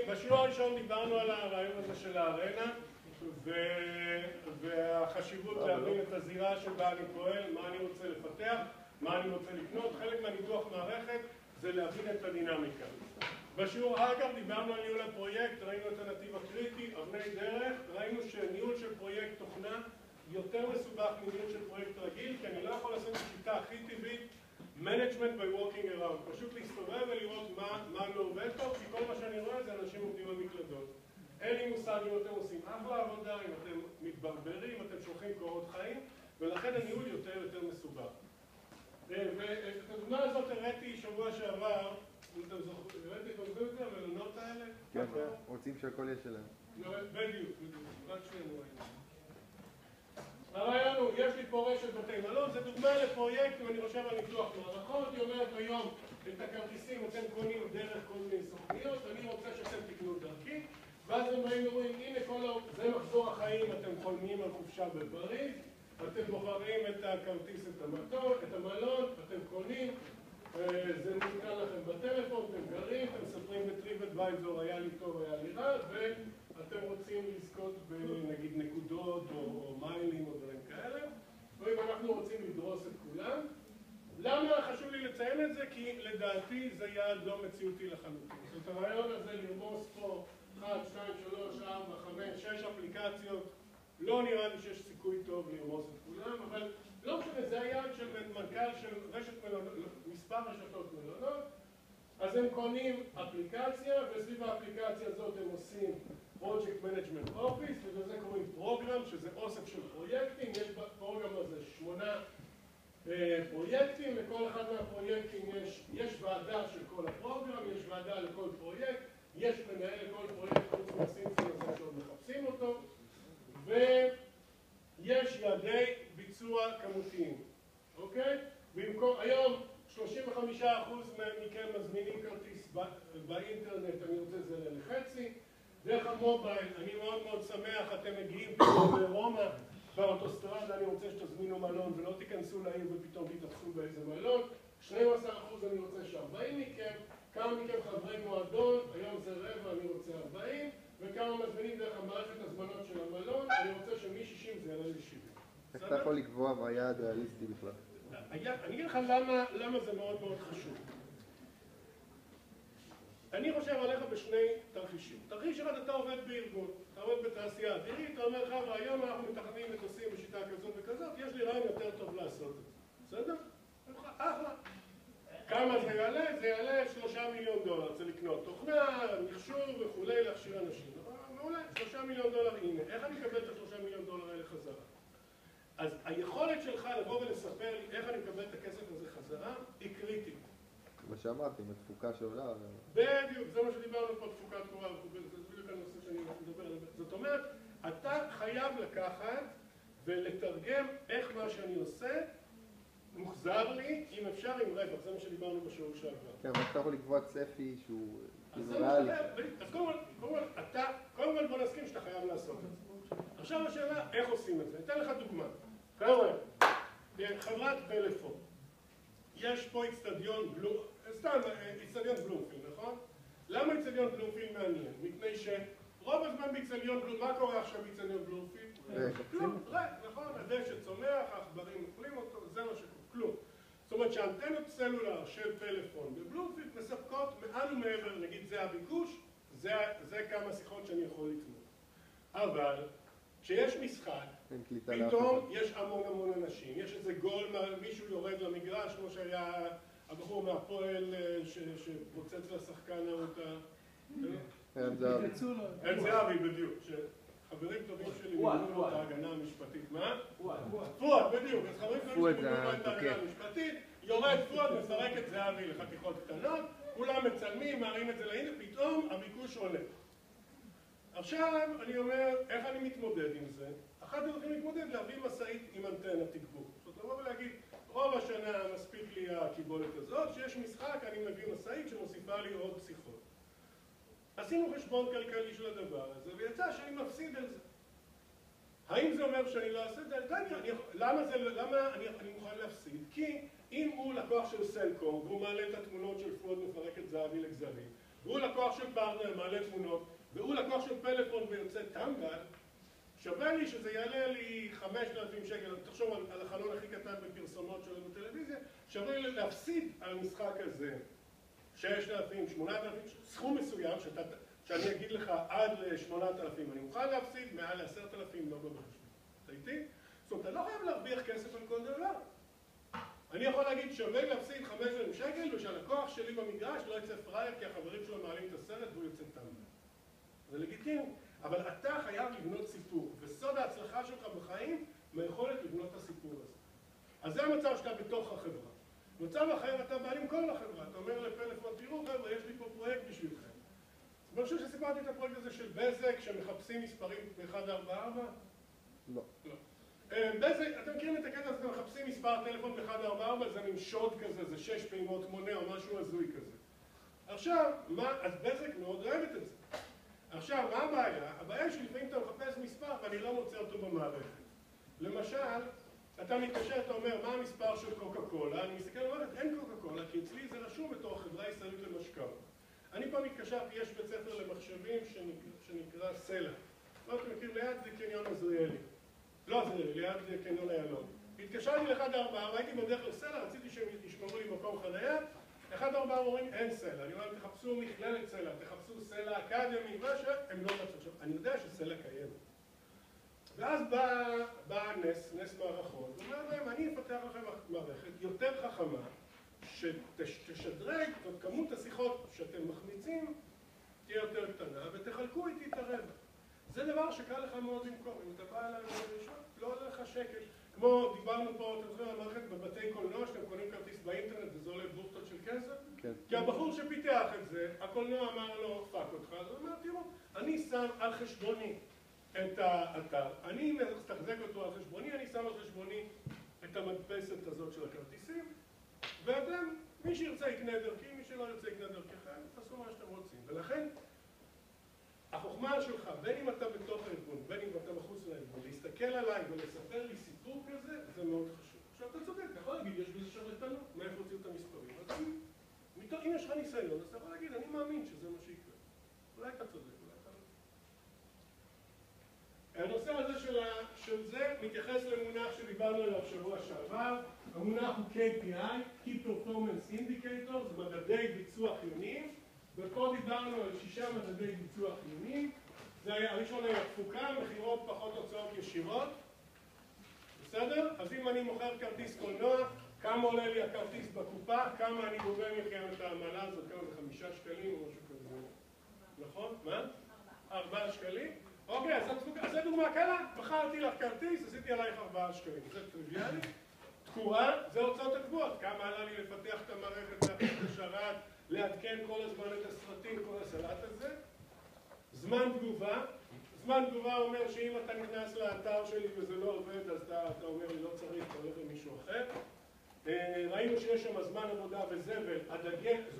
בשיעור הראשון דיברנו על הרעיון הזה של הארנה והחשיבות להבין את הזירה שבה אני פועל, מה אני רוצה לפתח, מה אני רוצה לקנות. חלק מהניתוח מערכת זה להבין את הדינמיקה. בשיעור אגב דיברנו על ניהול הפרויקט, ראינו את הנתיב הקריטי, אבני דרך, ראינו שניהול של פרויקט תוכנה יותר מסובך מניהול של פרויקט רגיל, כי אני לא יכול לעשות את השיטה הכי טבעית, management by walking around, פשוט להסתובב ולראות מה לא עובד טוב, כי כל מה שאני רואה זה אנשים עובדים על מקלדות. אין לי מושג אם אתם עושים אחלה עבודה, אם אתם מתברברים, אתם שולחים קורות חיים, ולכן הניהול יותר מסובך. ואת הדוגמה הזאת הראיתי שבוע שעבר, אתם זוכרים, הראיתי קודם את המלונות האלה? כן, רוצים שהכל יהיה שלהם. בדיוק, רק שנינו ראינו. הרעיון הוא, יש לי פה רשת בתי מלון, זה דוגמה לפרויקט, ואני חושב על ניתוח מערכות, היא אומרת היום, את הכרטיסים אתם קונים דרך כל מיני סוכניות, אני רוצה שאתם תקנו דרכי, ואז הם באים ואומרים, הנה זה מחזור החיים, אתם חולמים על חופשה בפריז, אתם בוחרים את הכרטיס, את המלון, אתם קונים, זה נתקע לכם בטלפון, אתם גרים, אתם מספרים בטריפאדוויזור, היה לי טוב, היה לי רע, ואתם רוצים לזכות בנגיד נקודות או מיילים או דברים כאלה, ואם אנחנו רוצים לדרוס את כולם. למה חשוב לי לציין את זה? כי לדעתי זה יעד לא מציאותי לחלוטין. זאת הרעיון הזה לרמוס פה 1, 2, 3, 4, 5, 6 אפליקציות, לא נראה לי שיש סיכוי טוב לרמוס את כולם, אבל לא משנה, זה היעד של מנכ"ל של רשת מלונות, מספר רשתות מלונות, אז הם קונים אפליקציה, וסביב האפליקציה הזאת הם עושים Project Management Office, ובזה קוראים פרוגרם, שזה אוסף של פרויקטים, יש בפרוגרם הזה 8 פרויקטים, לכל אחד מהפרויקטים יש ועדה של כל הפרוגרם, יש ועדה לכל פרויקט, יש מנהל לכל פרויקט חוץ מהסינפון הזה שעוד מחפשים אותו, ויש יעדי ביצוע כמותיים, אוקיי? היום 35% מכם מזמינים כרטיס באינטרנט, אני רוצה זה לחצי, דרך המובייל, אני מאוד מאוד שמח, אתם מגיעים פתאום לרומא, באוטוסטרדה אני רוצה שתזמינו מלון ולא תיכנסו לעיר ופתאום תתאפסו באיזה מלון, 12% אני רוצה ש40 מכם, כמה מכם חברי מועדון, היום זה רבע, אני רוצה 40, וכמה מזמינים דרך המערכת הזמנות של המלון, אני רוצה שמ-60 זה יעלה ל-70. איך אתה יכול לקבוע מה היעד ריאליסטי בכלל? אני אגיד לך למה זה מאוד מאוד חשוב. אני חושב עליך בשני תרחישים. תרחיש אחד, אתה עובד בארגון, אתה עובד בתעשייה אווירית, אתה אומר לך, והיום אנחנו מתכננים מטוסים בשיטה כזאת וכזאת, יש לי רעיון יותר טוב לעשות את זה. בסדר? אחלה. כמה זה יעלה? זה יעלה $3 מיליון. זה לקנות תוכנה, מחשוב וכולי, להכשיר אנשים. מעולה, $3 מיליון, הנה. איך אני מקבל את $3 מיליון האלה חזרה? אז היכולת שלך לבוא ולספר לי איך אני מקבל את הכסף הזה חזרה, היא קריטית. כמו שאמרתי, עם התפוקה שעולה. בדיוק, זה מה שדיברנו פה, תפוקת קורה, זה בדיוק הנושא שאני מדבר עליו. זאת אומרת, אתה חייב לקחת ולתרגם איך מה שאני עושה מוחזר לי, אם אפשר, עם רווח. זה מה שדיברנו בשיעור שעבר. כן, אבל אתה יכול לקבוע צפי שהוא ריאלי. אז קודם כל בוא נסכים שאתה חייב לעשות את זה. עכשיו השאלה, איך עושים את זה? אתן לך דוגמה. חבר'ה, חברת פלאפון. יש פה אצטדיון בלומפילד, נכון? למה אצטדיון בלומפילד מעניין? מפני שרוב הזמן באצטדיון בלומפילד, מה קורה עכשיו באצטדיון בלומפילד? כלום, נכון? הדשא צומח, העכברים אוכלים אותו, זה מה שקורה, כלום. זאת אומרת שהאנטנות סלולר של פלאפון בבלומפילד מספקות מעל ומעבר, נגיד זה הביקוש, זה כמה שיחות שאני יכול לקנות. אבל כשיש משחק, פתאום יש המון אנשים, יש איזה גול, מישהו יורד למגרש, כמו שהיה הבחור מהפועל שפוצץ לשחקן אותה. אין זהבי. אין זהבי בדיוק, שחברים טובים שלי מימנו את ההגנה המשפטית. מה? פואד, בדיוק. אז חברים טובים שלי מימנו את ההגנה המשפטית, יורד פואד, מפרק את זהבי לחתיכות קטנות, כולם מצלמים, מערים את זה לאינטרנט, פתאום הביקוש עולה. עכשיו אני אומר, איך אני מתמודד עם זה? אחת הדרכים להתמודד, להביא משאית עם אנטנה תגבור. זאת אומרת, להגיד, רוב השנה מספיק לי הקיבולת הזאת, שיש משחק, אני מביא משאית שמוסיפה לי עוד שיחות. עשינו חשבון כלכלי של הדבר הזה, ויצא שאני מפסיד על זה. האם זה אומר שאני לא אעשה את זה? למה אני מוכן להפסיד? כי אם הוא לקוח של סלקום, והוא מעלה את התמונות של פואד מפרק את זהבי לגזרים, והוא לקוח של פרטנר, מעלה תמונות, והוא לקוח של פלאפון ויוצא טמבל, שווה לי שזה יעלה לי 5,000 שקל, תחשוב על החלון הכי קטן בפרסומות שלו בטלוויזיה, שווה לי להפסיד על המשחק הזה 6,000, 8,000, סכום מסוים שאני אגיד לך עד ל-8,000, אני מוכן להפסיד מעל ל10,000, לא בחשבון. אתה איתי? זאת אומרת, אתה לא חייב להרוויח כסף על כל דבר. אני יכול להגיד שווה להפסיד 5,000 שקל ושהלקוח שלי במגרש לא יצא פרייר כי החברים שלו מעלים את הסרט והוא יוצא טמבל. זה לגיטימי, אבל אתה חייב לבנות סיפור, וסוד ההצלחה שלך בחיים מהיכולת לבנות את הסיפור הזה. אז זה המצב שאתה בתוך החברה. במצב אחר אתה בעלים כל החברה, אתה אומר לפלאפון, תראו חבר'ה, יש לי פה פרויקט בשבילכם. אני חושב שסיפרתי את הפרויקט הזה של בזק, שמחפשים מספרים ב-144? לא. לא. בזק, אתם מכירים את הקטע הזה, אתם מחפשים מספר טלפון ב-144, זה מין שוד כזה, זה 6 פעימות מונה או משהו הזוי כזה. עכשיו, אז בזק מאוד אוהבת את זה. עכשיו, מה הבעיה? הבעיה היא שלפעמים אתה מחפש מספר ואני לא מוצא אותו במערכת. למשל, אתה מתקשר, אתה אומר, מה המספר של קוקה קולה? אני מסתכל ואומרת, אין קוקה קולה, כי אצלי זה רשום בתור החברה הישראלית למשקאות. אני פעם התקשרתי, יש בית ספר למחשבים שנקרא סלע. לא, אתם מכירים, ליד זה קניון עזריאלי. לא עזריאלי, ליד קניון איילון. התקשרתי ל-144, הייתי בדרך לסלע, רציתי שהם ישמרו לי מקום חניה. 144 אומרים, אין סלע. אני אומר, תחפשו מכללת סלע, תחפשו סלע אקדמי, מה שהם לא מצאו. עכשיו, אני יודע שסלע קיימת. ואז בא נס מערכות, ואומר להם, אני אפתח לכם מערכת יותר חכמה, שתשדרג את כמות השיחות שאתם מחמיצים, תהיה יותר קטנה, ותחלקו איתי את הרווח. זה דבר שקל לך מאוד למכור. אם אתה בא אליי ולשאול, לא עולה לך שקל. כמו דיברנו פה, אתם זוכרים על מערכת בבתי קולנוע, שאתם קונים כרטיס באינטרנט וזה עולה בורסות של כסף? כן. כי הבחור שפיתח את זה, הקולנוע אמר לו, פאק אותך, אז הוא אומר, תראו, אני שם על חשבוני את האתר, אני מתחזק אותו על חשבוני, אני שם על חשבוני את המדפסת הזאת של הכרטיסים, ואתם, מי שירצה יקנה דרכי, מי שלא ירצה יקנה דרככם, תעשו מה שאתם רוצים. ולכן, החוכמה שלך, בין אם אתה בתוך הארגון, בין אם אתה מחוץ לארגון, להסתכל עליי ולספר לי סיפור כזה, זה מאוד חשוב. עכשיו, אתה צודק, אתה יכול להגיד, יש בזה שרלטנות, מאיפה הוציאו את המספרים. אז אם יש לך ניסיון, אז אתה יכול להגיד, אני מאמין שזה מה שיקרה. אולי אתה צודק, אולי אתה לא. הנושא הזה של זה מתייחס למונח שדיברנו עליו שבוע שעבר. המונח הוא KPI, Key Performance Indicators, מדדי ביצוע חיוניים. ופה דיברנו על 6 מדדי ביצוע חיוניים. הראשון היה תפוקה, מחירות פחות הוצאות ישירות. בסדר? אז אם אני מוכר כרטיס קולנוע, כמה עולה לי הכרטיס בקופה, כמה אני גובה מכם את העמלה הזאת, כמה זה 5 שקלים או משהו כזה. נכון? מה? 4 שקלים? אוקיי, אז זה דוגמה קלה, בחרתי לך כרטיס, עשיתי עלייך 4 שקלים. זה טריוויאלי. תקורה, זה הוצאות הקבועות. כמה עלה לי לפתח את המערכת, להכניס את השרת, לעדכן כל הזמן את הסרטים, כל הסלט הזה. זמן תגובה. זמן תגובה אומר שאם אתה נכנס לאתר שלי וזה לא עובד, אז אתה אומר לי לא צריך, אתה הולך למישהו אחר. ראינו שיש שם זמן עבודה וזבל.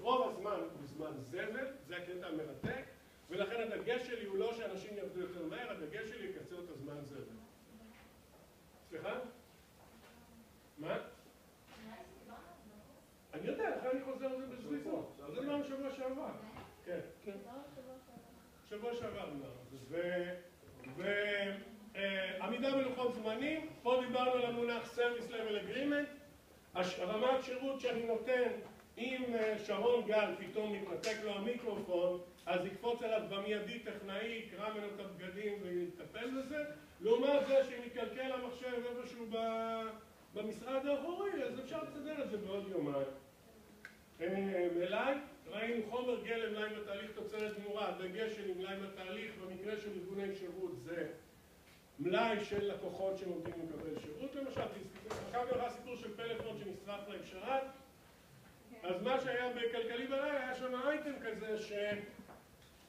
רוב הזמן הוא זמן זבל, זה הקטע המרתק, ולכן הדגש שלי הוא לא שאנשים יעבדו יותר מהר, הדגש שלי יקצר את הזמן זבל. סליחה? מה? אני יודע, לכן אני חוזר על זה בזריזות. זה אמרנו שבוע שעבר. כן. שבוע שעבר אמרנו. ועמידה בלוחות זמנים, פה דיברנו על המונח Service Level Agreement, רמת שירות שאני נותן, אם שרון גל פתאום מתנתק לו המיקרופון, אז יקפוץ עליו במיידי טכנאי, יקרא ממנו את הבגדים ויטפל בזה, לעומת זה שאם יקלקל המחשב איפשהו במשרד האחורי, אז אפשר לסדר את זה בעוד יומיים. מלאי, ראינו חומר גלם, מלאי בתהליך תוצרת גמורה, דגש של מלאי בתהליך, במקרה של ארגוני שירות זה מלאי של לקוחות שנותנים לקבל שירות, למשל, אחר כך הסיפור של פלאפון שנשרף להם שרת, אז מה שהיה בכלכלי בלילה היה שם אייטם כזה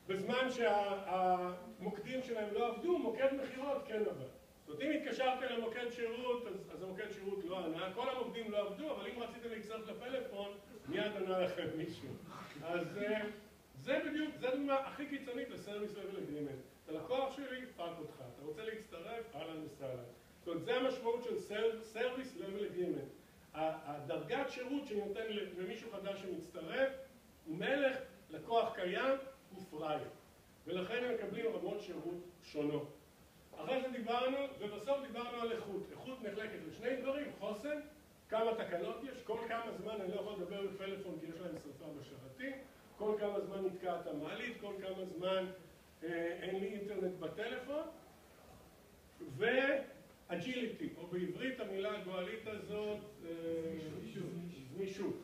שבזמן שהמוקדים שלהם לא עבדו, מוקד מחירות כן עבד. זאת אומרת, אם התקשרתם למוקד שירות, אז המוקד שירות לא ענה, כל המוקדים לא עבדו, אבל אם רציתם להצטרף לפלאפון, מיד ענה לכם מישהו. אז זה בדיוק, זו הדוגמה הכי קיצונית ל-Service Level Agreement. הלקוח שלי, פאק אותך, אתה רוצה להצטרף, אהלן וסהלן. זאת אומרת, זה המשמעות של Service Level Agreement. הדרגת שירות שאני נותן למישהו חדש שמצטרף, הוא מלך, לקוח קיים הוא פראייר, ולכן הם מקבלים רמות שירות שונות. אחרי זה דיברנו, ובסוף דיברנו על איכות. איכות נחלקת לשני דברים, חוסן, כמה תקלות יש, כל כמה זמן אני לא יכול לדבר בפלאפון כי יש להם שרפה בשרתים, כל כמה זמן נתקעת המעלית, כל כמה זמן אין לי אינטרנט בטלפון, ואג'יליטי, או בעברית המילה הגואלית הזאת, גמישות.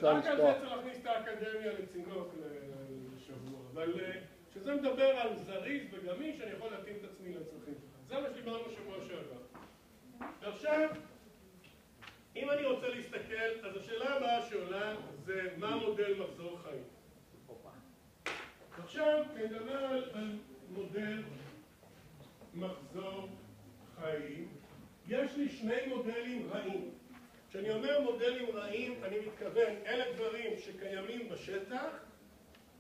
רק על זה צריך להכניס את האקדמיה לצינוק לשבוע, אבל שזה מדבר על זריז וגמיש, אני יכול להתאים את עצמי לצרכים שלך. זה מה שדיברנו שבוע שעבר. ועכשיו, אם אני רוצה להסתכל, אז השאלה הבאה שעולה זה מה מודל מחזור חיים. עכשיו, נדבר על מודל מחזור חיים. יש לי שני מודלים רעים. כשאני אומר מודלים רעים, אני מתכוון, אלה דברים שקיימים בשטח,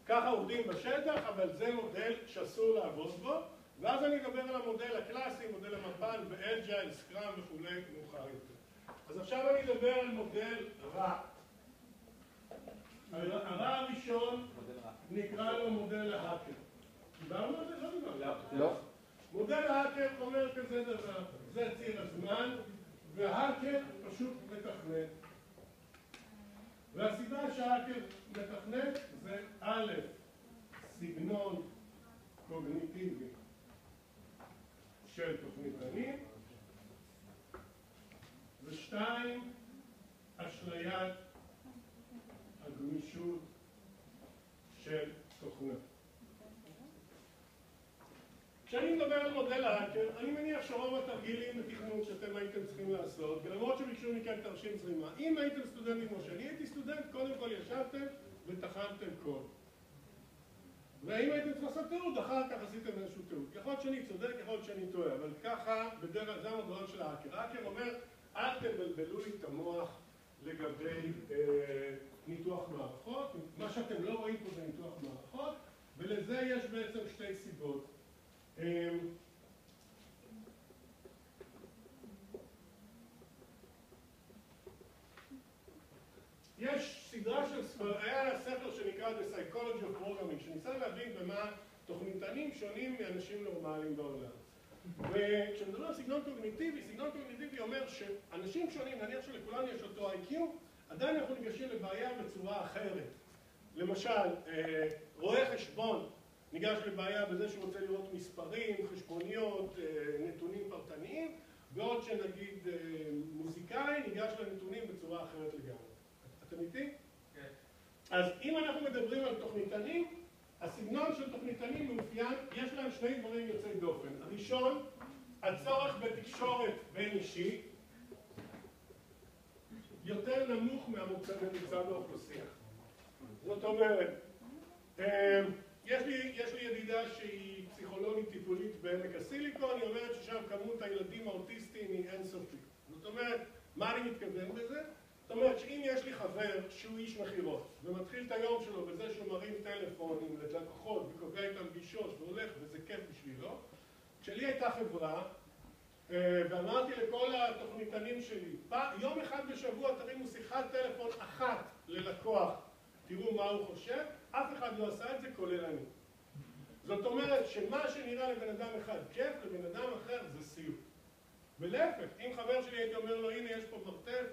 ככה עובדים בשטח, אבל זה מודל שאסור לעבוד בו, ואז אני אדבר על המודל הקלאסי, מודל המפ"ל ואג'ייל, סקראם וכו' מאוחר יותר. אז עכשיו אני אדבר על מודל רע. הרע הראשון נקרא לו מודל ההאקר. דיברנו על זה? לא דיברנו. לא. מודל ההאקר אומר כזה דבר, זה ציר הזמן, וההאקר פשוט מתכנת. והסיבה שההאקר מתכנת זה א', סגנון קוגניטיבי של תוכניתנים, ושתיים, אשליית הגמישות של תוכנה. כשאני מדבר על מודל ההאקר, אני מניח שרוב התרגילים בתכנות שאתם הייתם צריכים לעשות, ולמרות שביקשו מכם תרשים זרימה, אם הייתם סטודנטים כמו שאני הייתי סטודנט, קודם כל ישבתם וטחנתם קוד. ואם הייתם צריכים לעשות תיעוד, אחר כך עשיתם איזשהו תיעוד. יכול להיות שאני צודק, יכול להיות שאני טועה, אבל ככה, בדרך זה המודל של ההאקר. ההאקר אומר, אל תבלבלו לי את המוח לגבי ניתוח מערכות. מה שאתם לא רואים פה זה ניתוח מערכות, ולזה יש בעצם שתי סיבות. יש סדרה של ספר, היה ספר שנקרא The Psychology of Programming, שניסה להבין במה תוכניתנים שונים מאנשים נורמליים בעולם. וכשמדברים על סגנון קוגניטיבי אומר שאנשים שונים, נניח שלכולנו יש אותו IQ, עדיין אנחנו ניגשים לבעיה בצורה אחרת. למשל, רואה חשבון ניגש לבעיה בזה שהוא רוצה לראות מספרים, חשבוניות, נתונים פרטניים, ועוד שנגיד מוזיקאי ניגש לנתונים בצורה אחרת לגמרי. אתם איתי? כן. אז אם אנחנו מדברים על תוכניתנים, הסגנון של תוכניתנים מאופיין, יש להם שני דברים יוצאי דופן. הראשון, הצורך בתקשורת בין אישית יותר נמוך מהממוצע באוכלוסייה. זאת אומרת, יש לי ידידה שהיא פסיכולוגית טיפולית בעמק הסיליקון, היא אומרת ששם כמות הילדים האוטיסטיים היא אינסופית. זאת אומרת, מה אני מתכוון בזה? זאת אומרת שאם יש לי חבר שהוא איש מכירות ומתחיל את היום שלו בזה שהוא מרים טלפונים ללקוחות וקובע איתם פגישות והולך וזה כיף בשבילו, כשלי הייתה חברה ואמרתי לכל התוכניתנים שלי, יום אחד בשבוע תרימו שיחת טלפון אחת ללקוח, תראו מה הוא חושב, אף אחד לא עשה את זה כולל אני. זאת אומרת שמה שנראה לבן אדם אחד כיף, לבן אדם אחר זה סיוט. ולהפך, אם חבר שלי הייתי אומר לו, הנה יש פה מרתף,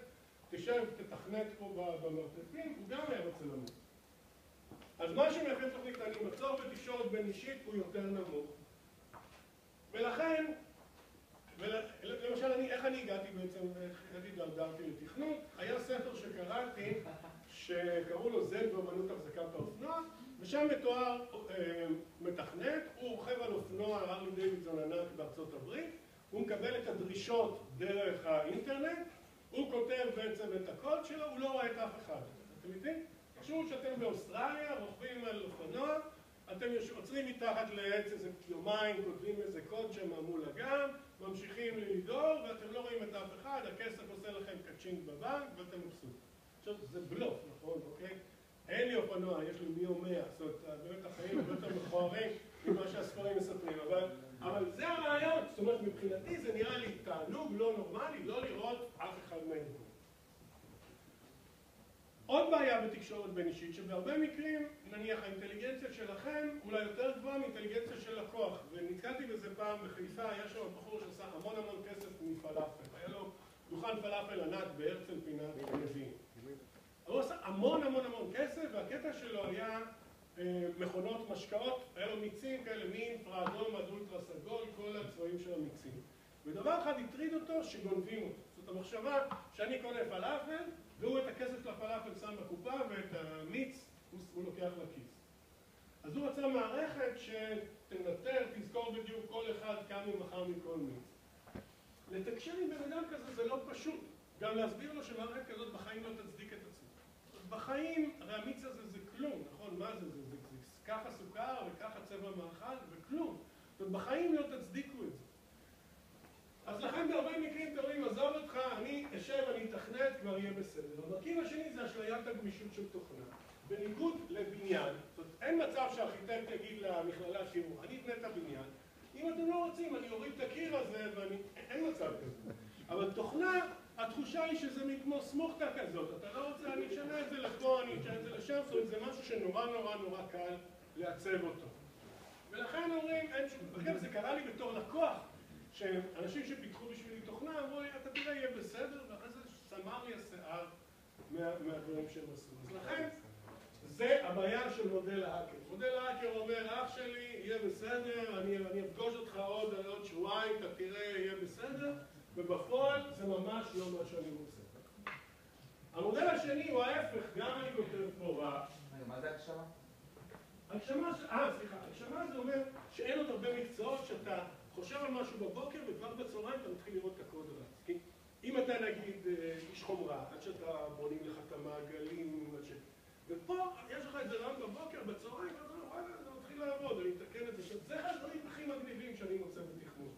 תשב, תתכנת פה במרתפים, הוא גם היה רוצה למות. אז מה שמאפיין תוכניתנים, הצורך בתקשורת בין אישית הוא יותר נמוך. ולכן, למשל, איך אני הגעתי בעצם, איך התדרדרתי לתכנות? היה ספר שקראתי, שקראו לו זן ואמנות החזקת האופנוע, ושם מתואר מתכנת, הוא רוכב על אופנוע הרלי דייווידסון ענק בארצות הברית, הוא מקבל את הדרישות דרך האינטרנט, הוא כותב בעצם את הקוד שלו, הוא לא רואה את אף אחד. אתם יודעים? תחשבו שאתם באוסטרליה, רוכבים על אופנוע, אתם עוצרים מתחת לעץ איזה יומיים, כותבים איזה קוד שם מול הגן, ממשיכים לדור, ואתם לא רואים את אף אחד, הכסף עושה לכם קצ'ינג בבנק, ואתם מבסוטים. עכשיו, זה בלוף, נכון, אוקיי? אין לי אופנוע, יש לי מי או 100, זאת אומרת, באמת החיים הרבה יותר מכוערים ממה שהספרים מספרים, אבל זה הרעיון, זאת אומרת, מבחינתי זה נראה לי תענוג לא נורמלי, לא לראות אף אחד מהם. עוד בעיה בתקשורת בין אישית, שבהרבה מקרים, נניח האינטליגנציה שלכם אולי יותר גבוהה מאינטליגנציה של לקוח. ונתקלתי בזה פעם בחיפה, היה שם בחור שעשה המון כסף מפלאפל. היה לו דוכן פלאפל ענק בהרצל פינת לוין. הוא עשה המון כסף, והקטע שלו היה מכונות משקאות, היה לו מיצים כאלה מאינפרה אדום עד אולטרה סגול, כל הצבעים של המיצים. ודבר אחד הטריד אותו שגונבים אותו. זאת המחשבה שאני קונה פלאפל, והוא את הכסף של הפלאפל שם בקופה ואת המיץ הוא לוקח לכיס. אז הוא רצה מערכת שתנטר, תזכור בדיוק כל אחד כמה הוא מכר מכל מיץ. לתקשר עם בן אדם כזה זה לא פשוט. גם להסביר לו שמערכת כזאת בחיים לא תצדיק את עצמו. בחיים, הרי המיץ הזה זה כלום, נכון? מה זה? זה ככה סוכר וככה צבע מאכל וכלום. זאת אומרת, בחיים לא תצדיקו את זה. אז לכן בהרבה מקרים תראו, עזוב אותך, אני אשב, אני אתכנת, כבר יהיה בסדר. המרכיב השני זה אשליית הגמישות של תוכנה. בניגוד לבניין, זאת אומרת, אין מצב שהארכיטקט יגיד למכללה, תראו, אני אבנה את הבניין, אם אתם לא רוצים, אני אוריד את הקיר הזה, אין מצב כזה. אבל תוכנה, התחושה היא שזה כמו סמוכתה כזאת, אתה לא רוצה, אני אשנה את זה לפה, אני אשנה את זה לשם, זאת אומרת, זה משהו שנורא קל לעצב אותו. ולכן אומרים, אין שום, וכן, זה קרה לי בתור לקוח, שאנשים שפיתחו בשבילי תוכנה אמרו לי, אתה תראה, יהיה בסדר, ואחרי זה סמר לי השיער מהדברים שהם עשו. אז לכן, זה הבעיה של מודל ההאקר. מודל ההאקר אומר, אח שלי, יהיה בסדר, אני אפגוש אותך עוד שבועיים, אתה תראה, יהיה בסדר, ובפועל זה ממש לא מה שאני רוצה. המודל השני הוא ההפך, גם אני כותב פה רע. מה זה הגשמה? הגשמה זה אומר שאין עוד הרבה מקצועות שאתה חושב על משהו בבוקר וכבר בצהריים אתה מתחיל לראות את הקוד רץ. כי אם אתה נגיד איש חומרה, עד שאתה בונים לך את המעגלים, ופה יש לך את זה רעיון בבוקר, בצהריים, ואתה אומר, וואלה, זה מתחיל לעבוד, אני אתקן את זה. זה הדברים הכי מגניבים שאני מוצא בתכנון.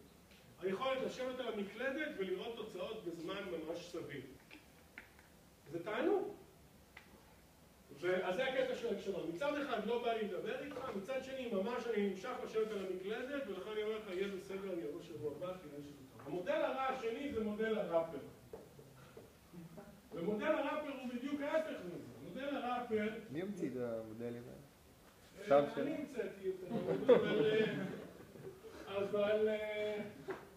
היכולת לשבת על המקלדת ולראות תוצאות בזמן ממש סביר. זה תענוג. אז זה הקטע של הגשמה. מצד אחד לא בא לי לדבר איתך, מצד שני ממש אני נמשך לשבת על המקלדת, ולכן אני אומר לך, יהיה בסדר, אני אבוא שבוע הבא, תראה שזה טוב. המודל הרע השני זה מודל הראפר. ומודל הראפר הוא בדיוק ההפך מזה. מודל הראפר... מי המציא את המודלים האלה? אני המצאתי יותר, אבל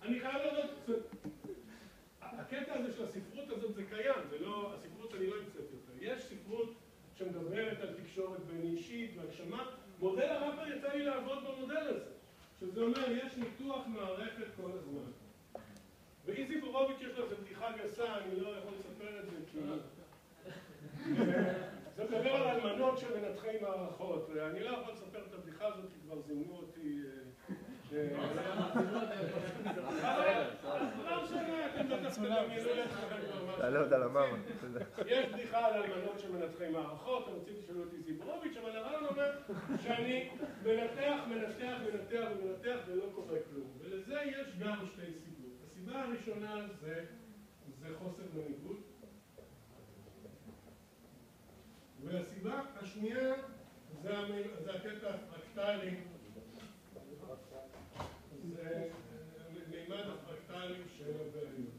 אני חייב לדעת, הקטע הזה של הספרות הזאת זה קיים, זה לא, הספרות אני לא המצאתי יותר. יש ספרות שמדברת על תקשורת בין אישית והגשמה. מודל הראפר יצא לי לעבוד במודל הזה, שזה אומר, יש ניתוח מערכת כל הזמן. ואיזי בורוביץ' יש לו איזו בדיחה גסה, אני לא יכול לספר את זה כי... זה מדבר על אלמנות של מנתחי מערכות, ואני לא יכול לספר את הבדיחה הזאת כי כבר זימנו אותי... לא משנה, אתם בטח תדמיינו לעצמכם כבר משהו. תעלה אותה למאמה. יש בדיחה על אלמנות של מנתחי מערכות, אתם רוצים לשאול אותי זיברוביץ', אבל הרעיון אומר שאני מנתח ולא קורה כלום. ולזה יש גם שתי סיבות. הסיבה הראשונה זה חוסר מנהיגות. והסיבה השנייה זה הקטע הפרקטלי. זה מימד הפרקטלי של הבעיות.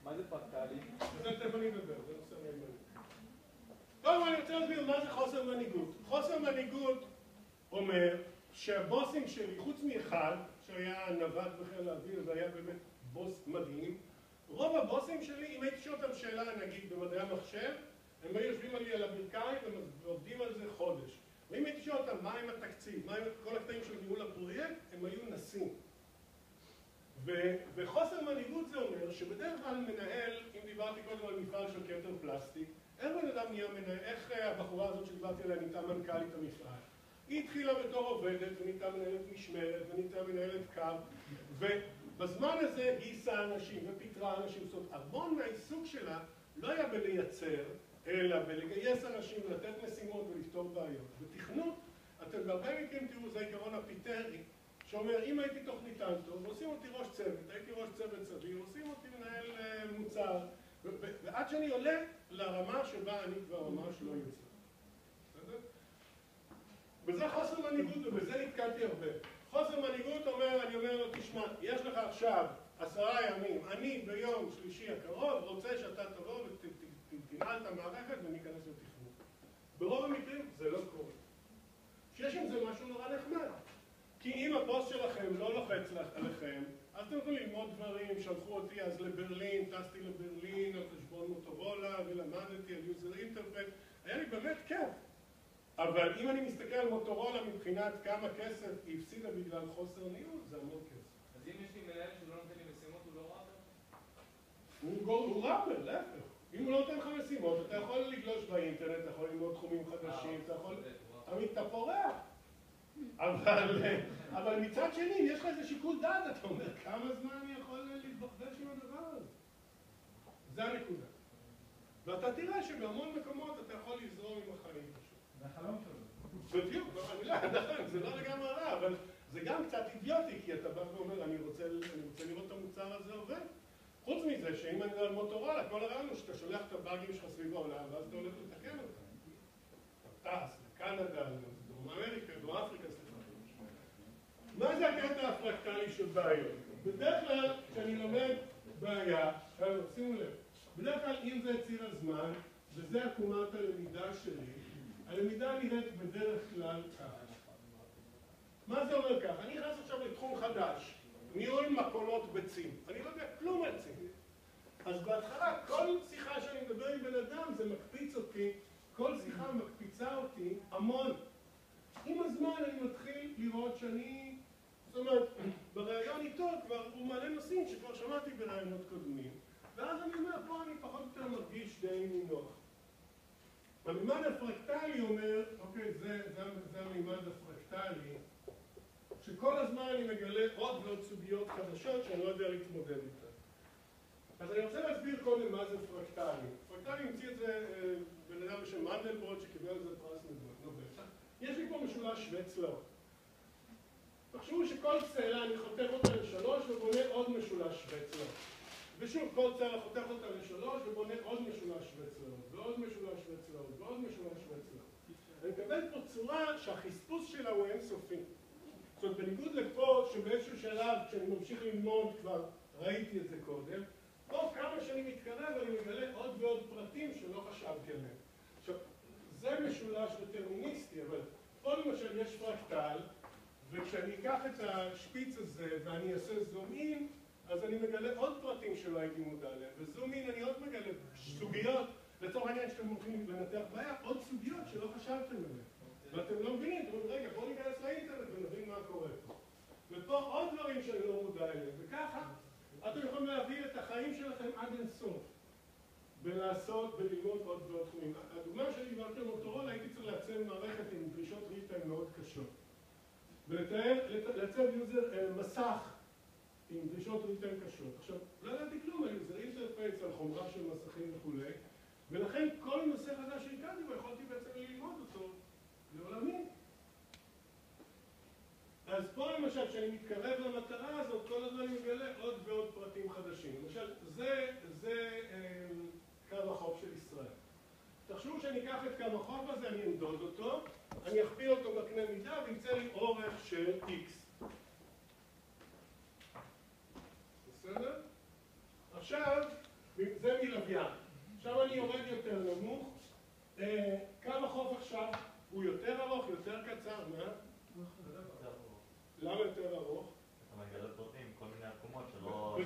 מה זה פרקטלי? זה תכף אני אדבר, זה נושא מימד. טוב, אני רוצה להסביר מה זה חוסר מנהיגות. חוסר מנהיגות אומר שהבוסים שלי, חוץ מאחד, שהיה נווט בחיל האוויר, זה היה באמת בוס מדהים, רוב הבוסים שלי, אם הייתי שואל אותם שאלה, נגיד, במדעי המחשב, הם היו יושבים עלי על הברכיים ועובדים על זה חודש. ואם הייתי שואל אותם מה עם התקציב, מה עם כל הקטעים של ניהול הפרויקט, הם היו נסים. וחוסר מנהיגות זה אומר שבדרך כלל מנהל, אם דיברתי קודם על מפעל של כתר פלסטיק, איך בן אדם נהיה מנהל, איך הבחורה הזאת שדיברתי עליה נהייתה מנכ"לית המפעל? היא התחילה בתור עובדת ונהייתה מנהלת משמרת ונהייתה מנהלת קו, ובזמן הזה גייסה אנשים ופיתרה אנשים. זאת אומרת, המון מהעיסוק שלה לא היה בלייצר, אלא בלגייס אנשים, לתת משימות ולפתור בעיות. בתכנות, אתם בהרבה מקרים תראו, זה העיקרון הפיטרי, שאומר, אם הייתי תוכניתן טוב, עושים אותי ראש צוות, הייתי ראש צוות סביר, עושים אותי מנהל מוצר, ועד שאני עולה לרמה שבה אני כבר ממש לא יוצא. בסדר? וזה חוסר מנהיגות, ובזה נתקלתי הרבה. חוסר מנהיגות אומר, אני אומר לו, תשמע, יש לך עכשיו 10 ימים, אני ביום שלישי הקרוב רוצה שאתה תבוא ותנעל את המערכת וניכנס לתכנות. ברוב המקרים זה לא קורה. שיש עם זה משהו נורא נחמד. כי אם הבוס שלכם לא לוחץ עליכם, אז אתם יכולים ללמוד דברים, שלחו אותי אז לברלין, טסתי לברלין על חשבון מוטורולה ולמדתי על יוזר אינטרפט, היה לי באמת כיף. אבל אם אני מסתכל על מוטורולה מבחינת כמה כסף היא הפסידה בגלל חוסר ניהול, זה המון כסף. אז אם יש לי מנהל שלא נותן לי משימות, הוא לא ראפר? הוא ראפר, להפך. אם הוא לא נותן לך משימות, אתה יכול לגלוש באינטרנט, אתה יכול ללמוד תחומים חדשים, אתה יכול... תמיד אתה פורח. אבל מצד שני, אם יש לך איזה שיקול דעת, אתה אומר, כמה זמן אני יכול להתבחדש עם הדבר הזה? זה הנקודה. ואתה תראה שבהמון מקומות אתה יכול לזרום עם החיים פשוט. זה החלום שלו. בדיוק, זה לא לגמרי רע, אבל זה גם קצת אידיוטי, כי אתה בא ואומר, אני רוצה לראות את המוצר הזה עובד. חוץ מזה, שאם אני על מוטורולה, כל הרעיון הוא שאתה שולח את הבאגים שלך סביב העולם, ואז אתה הולך לתקן אותם. אתה טס לקנדה, לדרום אמריקה, דרום אפריקה, סליחה. מה זה הקטע הפרקטלי של בעיות? בדרך כלל, כשאני לומד בעיה, שימו לב, בדרך כלל אם זה ציר הזמן, וזה עקומת הלמידה שלי, הלמידה נראית בדרך כלל כך. מה זה אומר כך? אני נכנס עכשיו לתחום חדש, ניהול מקולות ביצים. אני לא יודע כלום על צים. אז בהתחלה, כל שיחה שאני מדבר עם בן אדם, זה מקפיץ אותי, כל שיחה מקפיצה אותי המון. עם הזמן אני מתחיל לראות שאני, זאת אומרת, בראיון איתו כבר הוא מעלה נושאים שכבר שמעתי בראיונות קודמים, ואז אני אומר, פה אני פחות או יותר מרגיש די נינוח. המימד הפרקטלי אומר, אוקיי, זה המימד הפרקטלי, שכל הזמן אני מגלה עוד ועוד סוגיות חדשות שאני לא יודע להתמודד איתן. אז אני רוצה להסביר קודם מה זה פרקטלי. פרקטלי המציא את זה בן אדם בשם מנדלברוט שקיבל על זה פרס נובל. יש לי פה משולש שווה צלעות. תחשבו שכל צלע אני חותך אותה לשלוש ובונה עוד משולש שווה צלעות. ושוב, כל צלע חותך אותה לשלוש ובונה עוד משולש שווה צלעות, ועוד משולש שווה צלעות, ועוד משולש שווה צלעות. אני מקבל פה צורה שהחספוס שלה הוא אינסופי. זאת אומרת, בניגוד לפה, שבאיזשהו שלב, כשאני ממשיך ללמוד, כבר ראיתי את זה קודם, פה כמה שאני מתקרב, אני מגלה עוד ועוד פרטים שלא חשבתי עליהם. עכשיו, זה משולש דטרמיניסטי, אבל פה למשל יש פרקטל, וכשאני אקח את השפיץ הזה ואני אעשה זום אין, אז אני מגלה עוד פרטים שלא הייתי מודע עליהם. וזום אין אני עוד מגלה סוגיות, לצורך העניין שאתם הולכים לנתח בעיה, עוד סוגיות שלא חשבתם עליהן. ואתם לא מבינים, אתם אומרים, רגע, בואו ניכנס לאינטרנט ונבין מה קורה פה. ופה עוד דברים שאני לא מודע אליהם, וככה אתם יכולים להביא את החיים שלכם עד אינסוף, בלעשות, בללמוד עוד ועוד תחומים. הדוגמה שלי דיברתי על מוטורולה, הייתי צריך לעצב מערכת עם דרישות ריל-טיים מאוד קשות. ולעצב מסך עם דרישות ריל-טיים קשות. עכשיו, לא ידעתי כלום על יוזר אינטרפייס, על חומרה של מסכים וכולי, ולכן כל נושא חדש שהכרתי בו, יכולתי בעצם ללמוד אותו לעולמי. אז פה למשל, כשאני מתקרב למטרה הזאת, כל הזמן אני מגלה עוד ועוד פרטים חדשים. למשל, זה קו החוף של ישראל. תחשבו שאני אקח את קו החוף הזה, אני אמדוד אותו, אני אכפיל אותו בקנה מידה וימצא לי אורך של X. בסדר? עכשיו, זה מלוויין. עכשיו אני יורד יותר נמוך. קו החוף עכשיו הוא יותר ארוך, יותר קצר, מה? למה יותר ארוך? אתה מגלה פרטים, כל מיני עקומות שלא...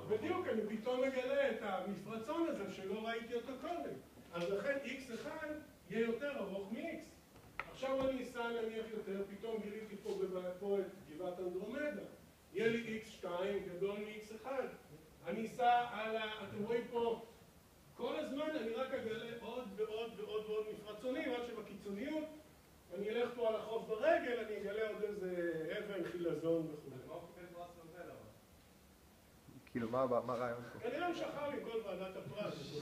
בדיוק, אני פתאום מגלה את המפרצון הזה שלא ראיתי אותו קודם. אז לכן X1 יהיה יותר ארוך מ-X. עכשיו אני אסע נניח יותר, פתאום גיליתי פה את גבעת אנדרומדה. יהיה לי X2 גדול מ-X1. אני אסע על אתם רואים פה, כל הזמן אני רק אגלה עוד ועוד ועוד ועוד מפרצונים, עד שבקיצוניות אני אלך פה על החוף ברגל, אני אגלה עוד איזה אבן, חילזון וכו'. מה הוא קיבל פרס נובל אבל? כאילו, מה הרעיון פה? כנראה הוא שכר עם כל ועדת הפרס.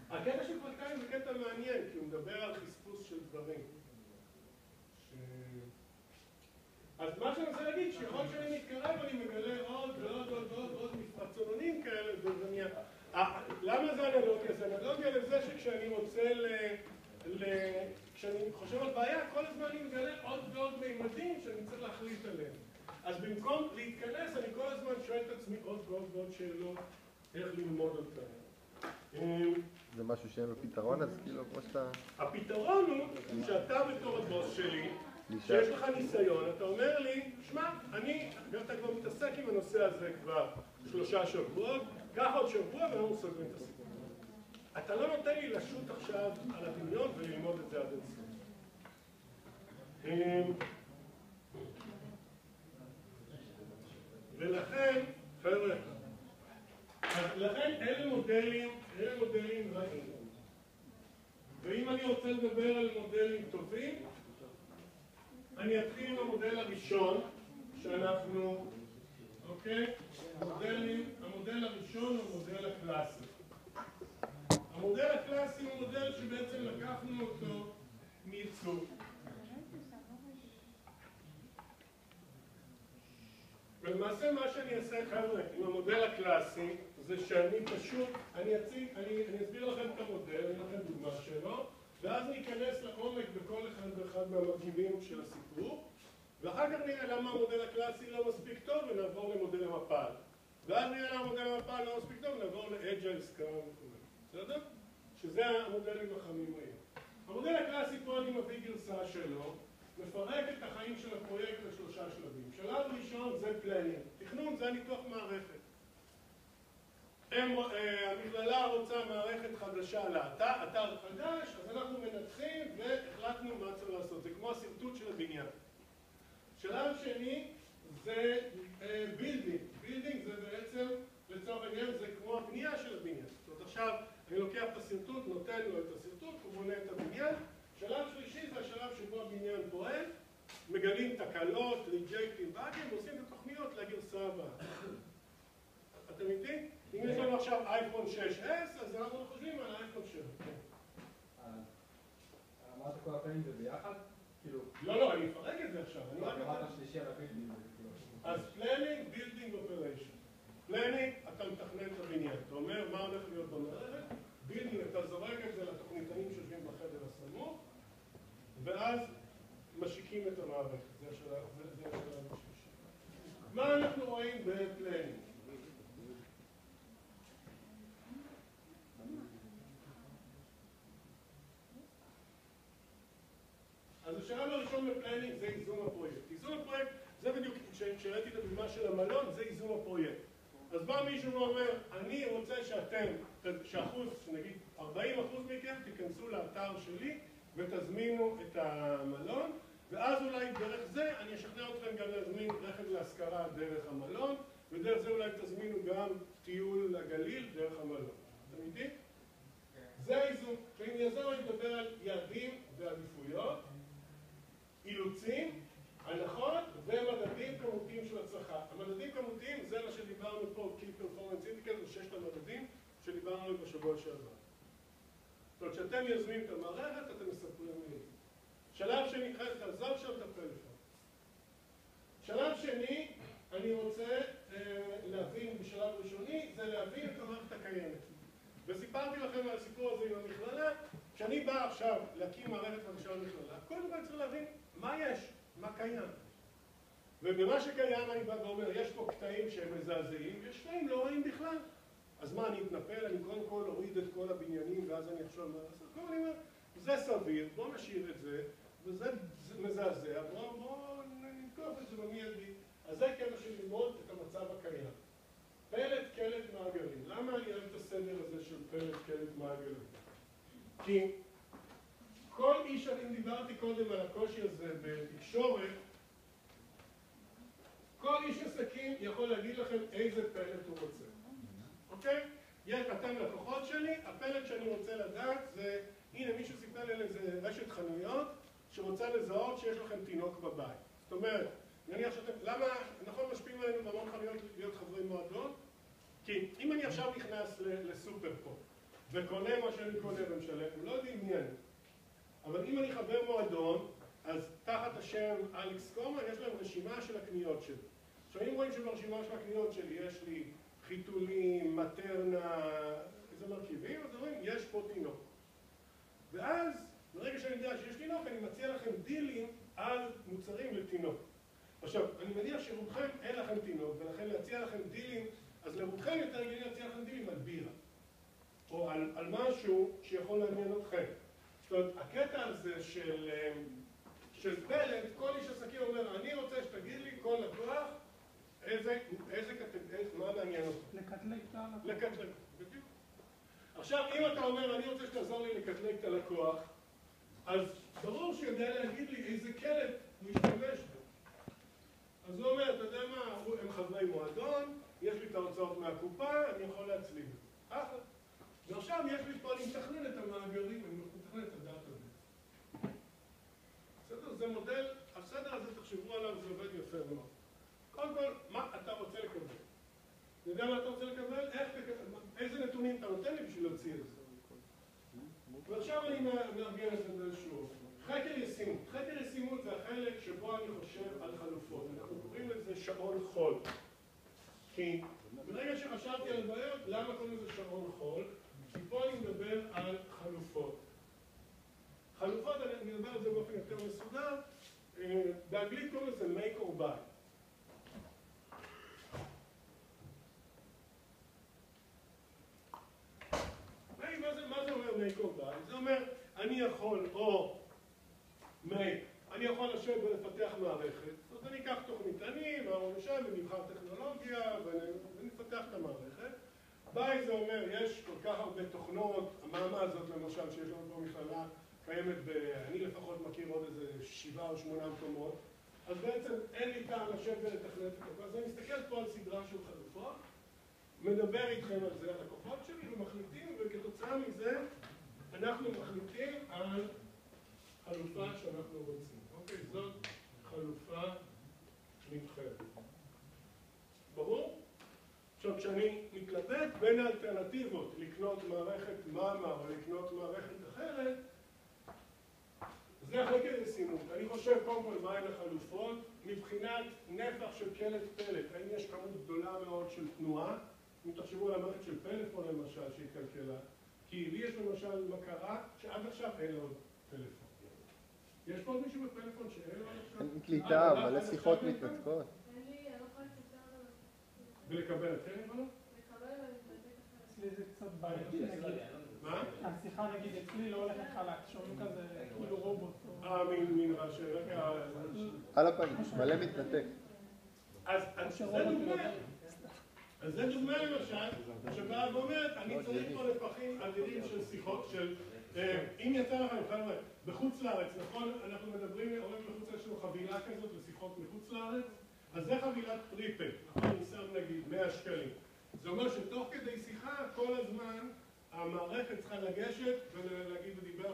הקטע של פרקטלים זה קטע מעניין, כי הוא מדבר על חספוס של דברים. אז מה שאני רוצה להגיד, שככל שאני מתקרב אני מגלה עוד ועוד ועוד ועוד ועוד מפרצונונים כאלה, וזה נהיה... למה זה אנלוגיה? זה אנלוגיה לזה שכשאני רוצה כשאני חושב על בעיה, כל הזמן אני מגלה עוד ועוד מימדים שאני צריך להחליט עליהם. אז במקום להתכנס, אני כל הזמן שואל את עצמי עוד ועוד ועוד שאלות איך ללמוד אותם. זה משהו שאין לו פתרון, אז כאילו, כמו שאתה... הפתרון הוא שאתה בתור הבוס שלי, שיש לך ניסיון, אתה אומר לי, שמע, אתה כבר מתעסק עם הנושא הזה כבר 3 שבועות, קח עוד שבוע ואנחנו סוגרים את הסיפור. אתה לא נותן לי לשוט עכשיו על הדמיון וללמוד את זה עד אינסוף. ולכן, חבר'ה, לכן אלה מודלים רעים. ואם אני רוצה לדבר על מודלים טובים, אני אתחיל עם המודל הראשון שאנחנו, אוקיי? המודל הראשון הוא המודל הקלאסי. המודל הקלאסי הוא מודל שבעצם לקחנו אותו מעיצוב. ולמעשה מה שאני אעשה, חבר'ה, עם המודל הקלאסי, זה שאני פשוט, אני אסביר לכם את המודל, אני אתן דוגמה שלו, ואז ניכנס לעומק בכל אחד ואחד מהמרכיבים של הסיפור, ואחר כך נראה למה המודל הקלאסי לא מספיק טוב ונעבור למודל המפל. ואז נראה למה המודל המפל לא מספיק טוב ונעבור לאג'ייל סקראם וכו'. בסדר? שזה המודלים החמים היום. המודל הקלאסי פה אני מביא גרסה שלו, מפרק את החיים של הפרויקט ל3 שלבים. שלב ראשון זה פלנינג. תכנון זה ניתוח מערכת. המכללה רוצה מערכת חדשה לאתר חדש, אז אנחנו מנתחים והחלטנו מה צריך לעשות. זה כמו הסרטוט של הבניין. שלב שני זה בילדינג. בילדינג זה בעצם, לצורך העניין, זה כמו הבנייה של הבניין. זאת אומרת, עכשיו אני לוקח את הסרטוט, נותן לו את הסרטוט, הוא בונה את הבניין. שלב שלישי זה השלב שבו הבניין פועל, מגלים תקלות, ריג'קטים, באגים, ועושים את התוכניות לגרסה הבאה. אתם איתי? אם יש לנו עכשיו אייפון 6S, אז אנחנו חושבים על אייפון 7. אמרת כל הפעמים זה ביחד? לא, אני אפרק את זה עכשיו. אמרת השלישי על הבילדינג. אז פלנינג, בילדינג, אופריישן. פלנינג, אתה מתכנן את הבניין. אתה אומר מה הולך להיות במערכת, בילדינג, אתה זורק את זה לתוכניתנים שיושבים בחדר הסמוך, ואז משיקים את המערכת. זה השלב השלישי. מה אנחנו רואים בפלנינג? אז השלב הראשון בפלנינג זה איזון הפרויקט. איזון הפרויקט, זה בדיוק, כשראיתי את הדוגמה של המלון, זה איזון הפרויקט. אז בא מישהו ואומר, אני רוצה שאחוז, נגיד 40% מכם, תיכנסו לאתר שלי ותזמינו את המלון, ואז אולי דרך זה אני אשכנע אתכם גם להזמין רכב להשכרה דרך המלון, ודרך זה אולי תזמינו גם טיול לגליל דרך המלון. אתם איתי? זה האיזון. ואם יעזור אני מדבר על יעדים ועדיפויות, אילוצים, הנחות ומדדים כמותיים של הצלחה. המדדים כמותיים זה מה שדיברנו פה, Key Performance Indicator, זה 6 המדדים שדיברנו עליהם בשבוע שעבר. זאת אומרת, כשאתם יוזמים את המערכת, אתם מספרים לי. שלב שני, תעזוב שם את הפלאפון. שלב שני, אני רוצה להבין בשלב ראשוני, זה להבין את המערכת הקיימת. וסיפרתי לכם על הסיפור הזה עם המכללה, כשאני בא עכשיו להקים מערכת חדשה במכללה, קודם כל צריך להבין מה יש, מה קיים. ובמה שקיים אני בא ואומר, יש פה קטעים שהם מזעזעים, יש קטעים לא רואים בכלל. אז מה, אני אתנפל, אני קודם כל אוריד את כל הבניינים, ואז אני אחשוב מה לעשות. קודם אני אומר, זה סביר, בוא נשאיר את זה, וזה מזעזע, בוא נתקוף את זה במיידי. אז זה קטע של ללמוד את המצב הקיים. פלט, קלט, מעגלים. למה אני אוהב את הסדר הזה של פלט, קלט, מעגלים? כי כל איש, אם דיברתי קודם על הקושי הזה בתקשורת, כל איש עסקים יכול להגיד לכם איזה פלט הוא רוצה. אוקיי? אתם לקוחות שלי, הפלט שאני רוצה לדעת זה, הנה מישהו סיפר לי על איזה רשת חנויות שרוצה לזהות שיש לכם תינוק בבית. זאת אומרת, נניח שאתם, למה, נכון משפיעים עלינו בהמון חנויות להיות חברי מועדון? כי אם אני עכשיו נכנס לסופר פה וקונה מה שאני קונה ומשלם, הוא לא יודעים מי אני. אבל אם אני חבר מועדון, אז תחת השם אלכס קומה יש להם רשימה של הקניות שלי. עכשיו אם רואים שברשימה של הקניות שלי יש לי חיתולים, מטרנה, איזה מרכיבים, אז אומרים, יש פה תינוק. ואז, ברגע שאני יודע שיש תינוק, אני מציע לכם דילים על מוצרים לתינוק. עכשיו, אני מניח שרובכם אין לכם תינוק, ולכן להציע לכם דילים, אז לרובכם יותר הגיוני להציע לכם דילים על בירה. או על משהו שיכול לעניין אתכם. זאת אומרת, הקטע הזה של פלט, כל איש עסקים אומר, אני רוצה שתגיד לי כל לקוח, מה מעניין אותך? לקטלג את הלקוח. לקטלג, בדיוק. עכשיו, אם אתה אומר, אני רוצה שתעזור לי לקטלג את הלקוח, אז ברור שיודע להגיד לי איזה קלט הוא ישתמש בו. אז הוא אומר, אתה יודע מה, הם חברי מועדון, יש לי את ההוצאות מהקופה, אני יכול להצליב את זה. אחלה. ועכשיו יש לי פה, אני מתכנן את המאגרים, אני מתכנן את הדאטה הזה. בסדר? זה מודל, הסדר הזה תחשבו עליו, זה עובד יפה מאוד. קודם כל, מה אתה רוצה לקבל? אתה יודע מה אתה רוצה לקבל? איזה נתונים אתה נותן לי בשביל להוציא את זה? ועכשיו אני מארגן את זה באיזשהו אופן. חקר ישימות. חקר ישימות זה החלק שבו אני חושב על חלופות. אנחנו קוראים לזה שעון חול. כי ברגע שחשבתי על בעיות, למה קוראים לזה שעון חול? כי פה אני מדבר על חלופות. חלופות, אני מדבר על זה באופן יותר מסודר, באנגלית קוראים לזה make or buy. מה זה אומר make or buy? זה אומר, אני יכול, אני יכול לשבת ולפתח מערכת, אז אני אקח תוכניתנים, נעבור לשם, ונבחר טכנולוגיה, ונפתח את המערכת. ביי זה אומר, יש כל כך הרבה תוכנות, המאמה הזאת למשל, שיש לנו פה מכללה, קיימת אני לפחות מכיר עוד איזה 7 או 8 מקומות, אז בעצם אין לי טעם לשבת ולתכנת את הכל. אז אני מסתכל פה על סדרה של חלופות, מדבר איתכם על זה, על הכוחות שלי, ומחליטים, וכתוצאה מזה אנחנו מחליטים על חלופה שאנחנו רוצים. אוקיי, זאת חלופה נבחרת. ברור? עכשיו, כשאני מתלבט בין האלטרנטיבות לקנות מערכת מאמה או לקנות מערכת אחרת, זה החקר ישימות. אני חושב קודם כל מהן החלופות, מבחינת נפח של קלט פלט, האם יש כמות גדולה מאוד של תנועה, אם תחשבו על המערכת של פלאפון למשל שהיא כלכלה, כי לי יש למשל מכרה שעד עכשיו אין לו טלפון. יש פה עוד מישהו בפלאפון שאין לו עכשיו? אין קליטה, אבל השיחות מתנתקות. אין לי, אני לא יכולה להתקשר עליו. ולקבל את טלפון? לקבל ולהתנתק אחרי. אצלי זה קצת בעייתי, נגיד. מה? השיחה נגיד אצלי לא הולכת חלק, שומעים כזה כאילו רובוט. מין רעשי רקע. על הפנים, מלא מתנתק. אז זה דוגמה למשל, שבאה ואומרת, אני צריך פה נפחים אדירים של שיחות, אם יצא לכם, חבר'ה, בחוץ לארץ, נכון, אנחנו מדברים, אומרים בחוץ לארץ, יש לנו חבילה כזאת לשיחות מחוץ לארץ, אז זה חבילת טריפל, נכון, אני שם נגיד 100 שקלים. זה אומר שתוך כדי שיחה, כל הזמן, המערכת צריכה לגשת ולהגיד, הוא דיבר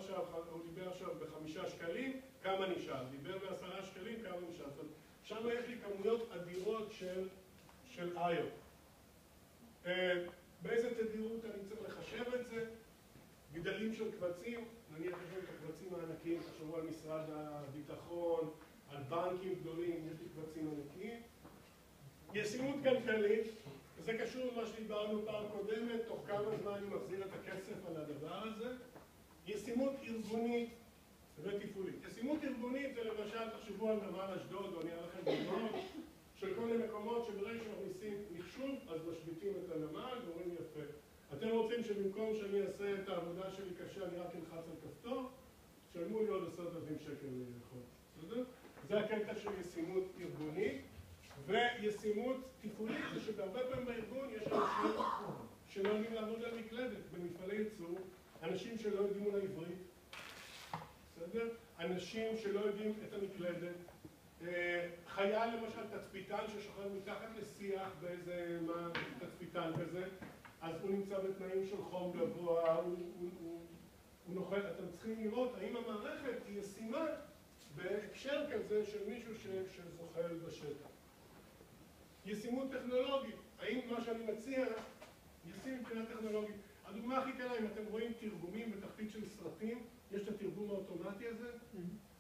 עכשיו ב5 שקלים, כמה נשאר, דיבר ב10 שקלים, כמה נשאר. שם יש לי כמויות אדירות של איו. באיזה תדירות אני צריך לחשב את זה? גדלים של קבצים, נניח יש לי את הקבצים הענקיים, תחשבו על משרד הביטחון, על בנקים גדולים, יש לי קבצים ענקיים. ישימות כלכלית, זה קשור למה שדיברנו פעם קודמת, תוך כמה זמן אני מחזיר את הכסף על הדבר הזה. ישימות ארגונית ותפעולית. ישימות ארגונית זה למשל, תחשבו על נמל אשדוד, או אני אראה לכם דוגמאות, של כל מיני מקומות שברגע שמכניסים מחשוב, אז משביתים את הנמל ואומרים יפה. אתם רוצים שבמקום שאני אעשה את העבודה שלי קשה, אני רק אלחץ על כפתור, תשלמו לי עוד 10,000 שקל לחודש. בסדר? זה הקטע של ישימות ארגונית. וישימות תפעולית זה שבהרבה פעמים בארגון יש אנשים שלא יודעים לעבוד על מקלדת במפעלי ייצור, אנשים שלא יודעים על העברית, בסדר? אנשים שלא יודעים את המקלדת, חייל למשל תצפיתן ששוכב מתחת לשיח באיזה תצפיתן כזה, אז הוא נמצא בתנאים של חום גבוה, הוא נוכל, אתם צריכים לראות האם המערכת היא ישימה בהקשר כזה של מישהו שזוחל בשטח. ישימות טכנולוגית, האם מה שאני מציע ישים מבחינה טכנולוגית? הדוגמה הכי קלה, אם אתם רואים תרגומים בתחתית של סרטים, יש את התרגום האוטומטי הזה,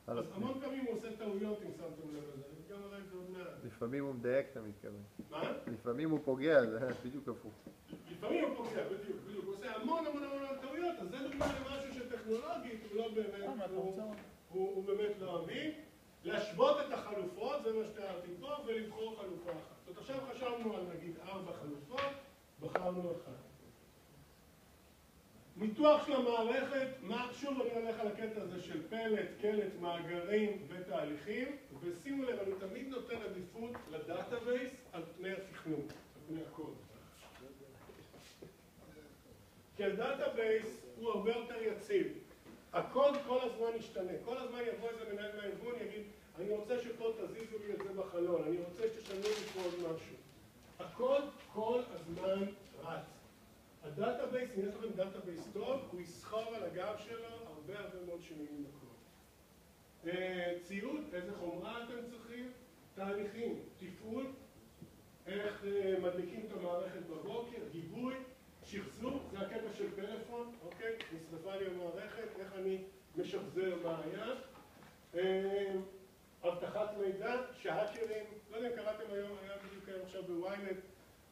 אז המון פעמים הוא עושה טעויות אם שמתם לב לזה, אני גם אראה את זה עוד מעט. לפעמים הוא מדייק, אתה מתכוון. מה? לפעמים הוא פוגע, זה בדיוק הפוך. לפעמים הוא פוגע, בדיוק, הוא עושה המון טעויות, אז זה דוגמה למשהו שטכנולוגית הוא לא באמת, הוא באמת לא אמין. להשוות את החלופות, זה מה שתיארתי פה, ולבחור חלופה אחת. זאת עכשיו חשבנו על נגיד 4 חלופות, בחרנו אחת. ניתוח של המערכת, שוב אני הולך על הקטע הזה של פלט, קלט, מאגרים ותהליכים, ושימו לב, אני תמיד נותן עדיפות לדאטאבייס על פני התכנון, על פני הקוד. כי הדאטאבייס הוא הרבה יותר יציב. הקוד כל הזמן ישתנה, כל הזמן יבוא איזה מנהל מהארגון, יגיד, אני רוצה שפה תזיזו לי את זה בחלון, אני רוצה שתשנו לי פה עוד משהו. הקוד כל הזמן רץ. הדאטאבייס, אם יש לכם דאטאבייס טוב, הוא יסחור על הגב שלו הרבה מאוד שינויים בקוד. ציוד, איזה חומרה אתם צריכים? תהליכים, תפעול, איך מדליקים את המערכת בבוקר, גיבוי, שחזור, זה הקטע של פלאפון, אוקיי? נשרפה לי המערכת, איך אני משחזר מה היה. אבטחת מידע, שהאקרים, לא יודע אם קראתם היום, היה בדיוק היום עכשיו בוויינט,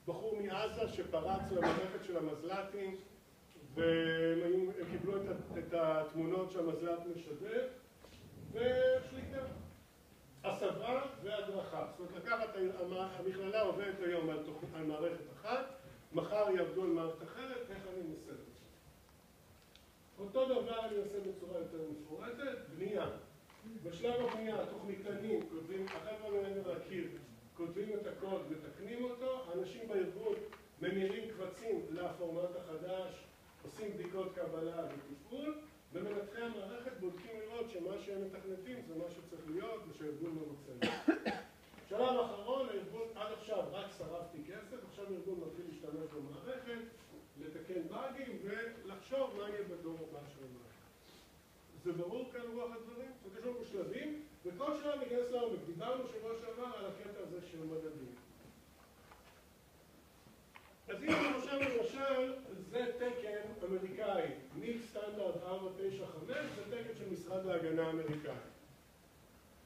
בחור מעזה שפרץ למערכת של המזל"טים, והם קיבלו את התמונות שהמזל"ט משדר, ושליטה. הסבה והדרכה. זאת אומרת, לקחת, המכללה עובדת היום על מערכת אחת, מחר יעבדו על מערכת אחרת, איך אני מסדר את זה. אותו דבר אני עושה בצורה יותר מפורטת, בנייה. בשלב הבנייה, התוכניתנים, כותבים, החבר'ה מנהלים להכיר, כותבים את הקוד, מתקנים אותו, האנשים בארגון ממירים קבצים לפורמט החדש, עושים בדיקות קבלה ותפעול, ומנתחי המערכת בודקים לראות שמה שהם מתכנתים זה מה שצריך להיות ושהארגון מרוצה. שלב אחרון, הארגון עד עכשיו רק שרפתי כסף, עכשיו הארגון מתחיל להשתמש במערכת, לתקן באגים ולחשוב מה יהיה בדור הבא של המערכת. זה ברור כאן רוח הדברים? זאת אומרת, יש לנו שלבים, וכל שלב ניכנס לעומק. דיברנו שבוע שעבר על הקטע הזה של מדדים. אז אם למשל, זה תקן אמריקאי, ניל סטנדרט 495, זה תקן של משרד ההגנה האמריקאי.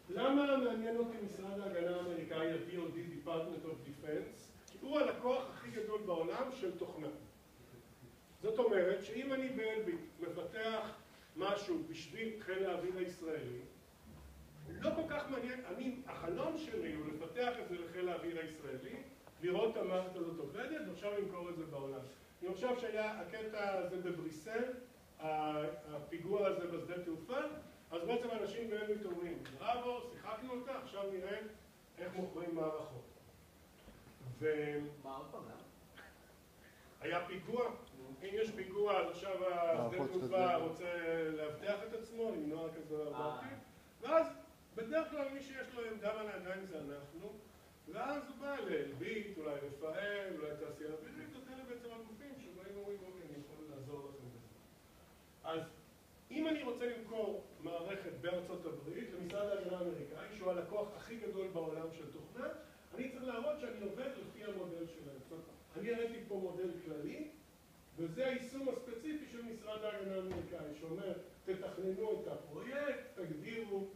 למה מעניין אותי משרד ההגנה האמריקאי, ה-DOD, Department of Defense? כי הוא הלקוח הכי גדול בעולם של תוכנה. זאת אומרת שאם אני באלביט מפתח משהו בשביל חיל האוויר הישראלי, לא כל כך מעניין, החלום שלי הוא לפתח את זה לחיל האוויר הישראלי, לראות את המערכת הזאת עובדת, ועכשיו למכור את זה בעולם. אם עכשיו שהיה הקטע הזה בבריסל, הפיגוע הזה בשדה תעופה, אז בעצם אנשים באלביט אומרים, בראבו, שיחקנו אותה, עכשיו נראה איך מוכרים מערכות. מה עוד פעם? היה פיגוע, אם יש פיגוע, אז עכשיו השדה תעופה רוצה להבטח את עצמו, למנוע כזה בעתיד, ואז בדרך כלל מי שיש לו עמדה על הידיים זה אנחנו, ואז הוא בא לאלביט, אולי רפאל, אולי תעשייה אווירית, נותן בעצם הגופים שבאים ואומרים, אוקיי, אני יכול לעזור לכם בזה. אז אם אני רוצה למכור מערכת בארצות הברית למשרד ההגנה האמריקאי, שהוא הלקוח הכי גדול בעולם של תוכנה, אני צריך להראות שאני עובד לפי המודל שלהם. זאת אומרת, אני הראיתי פה מודל כללי, וזה היישום הספציפי של משרד ההגנה האמריקאי, שאומר, תתכננו את הפרויקט, תגדירו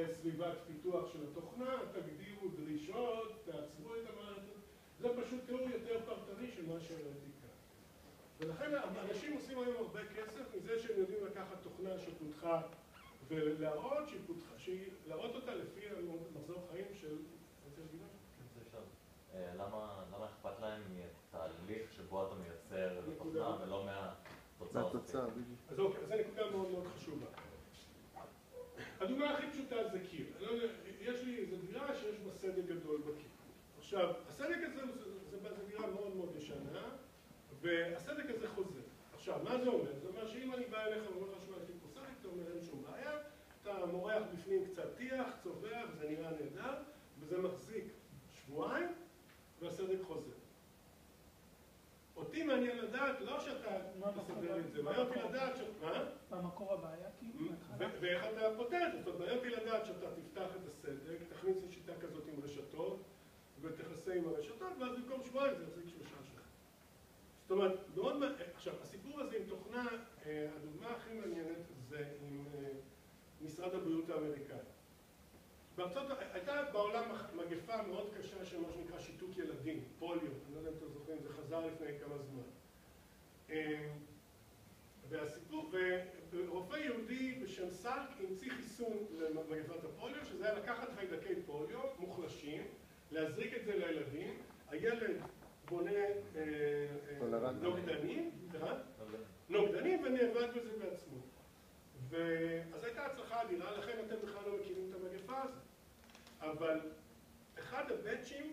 סביבת פיתוח של התוכנה, תגדירו דרישות, תעצבו את המערכת. זה פשוט תיאור יותר פרטני של מה שהראיתי כאן. ולכן אנשים עושים היום הרבה כסף מזה שהם יודעים לקחת תוכנה שפותחה ולהראות להראות אותה לפי מחזור חיים של... למה אכפת להם מתהליך שבו אתה מייצר תוכנה ולא מהתוצאה? אז אוקיי, זו נקודה מאוד מאוד חשובה. הדוגמה הכי פשוטה זה קיר. יש לי איזו דירה שיש בה סדק גדול בקיר. עכשיו, הסדק הזה זה דירה מאוד מאוד ישנה, והסדק הזה חוזר. עכשיו, מה זה אומר? זה אומר שאם אני בא אליך ואומר לך שיש לי פה סדק, אתה אומר אין שום בעיה, אתה מורח בפנים קצת טיח, צובח, זה נראה נהדר, וזה מחזיק שבועיים, והסדק חוזר. אותי מעניין לדעת, לא שאתה תסדר את זה, מעניין אותי לדעת מה? במקור הבעיה, כאילו? ואיך אתה פותר את זה? זאת אומרת, מעניין אותי לדעת שאתה תפתח את הסדק, תכניס לשיטה כזאת עם רשתות, ותכסה עם הרשתות, ואז במקום שבועיים זה יחזיק 3 שנים. זאת אומרת, עכשיו, הסיפור הזה עם תוכנה, הדוגמה הכי מעניינת זה עם משרד הבריאות האמריקאי. הייתה בעולם מגפה מאוד קשה של מה שנקרא שיתוק ילדים, פוליו, אני לא יודע אם אתם זוכרים, זה חזר לפני כמה זמן. והסיפור, ורופא יהודי בשם סארק המציא חיסון למגפת הפוליו, שזה היה לקחת חיידקי פוליו מוחלשים, להזריק את זה לילדים, הילד בונה נוגדנים, נוגדנים ונאבק בזה בעצמו. אז הייתה הצלחה אדירה, לכן אתם בכלל לא מכירים את המגפה הזאת. אבל אחד הבאצ'ים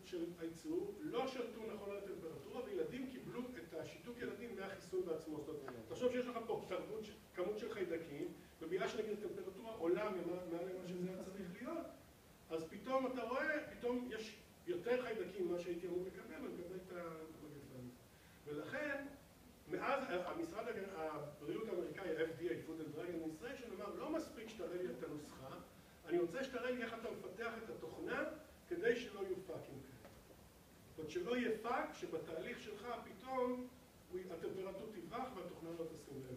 של הייצור לא שרתו נכון על הטמפרטורה, וילדים קיבלו את השיתוק ילדים מהחיסון בעצמו. זאת אומרת, תחשוב שיש לך פה כמות של חיידקים, ובגלל שנגיד הטמפרטורה עולה מעל למה שזה היה צריך להיות, אז פתאום אתה רואה, פתאום יש יותר חיידקים ממה שהייתי אמור לקבל, ולקבל את המגפה הזאת. ולכן, מאז המשרד הבריאות האמריקאי, ה-FDA, Food and Drug Administration, אמר, לא מספיק שתראה לי את הנוסחה, אני רוצה שתראה לי איך אתה מפתח את התוכנה כדי שלא יהיו פאקים כאלה. זאת אומרת, שלא יהיה פאק שבתהליך שלך פתאום הטמפרטורה תברח והתוכנה לא תשים לב.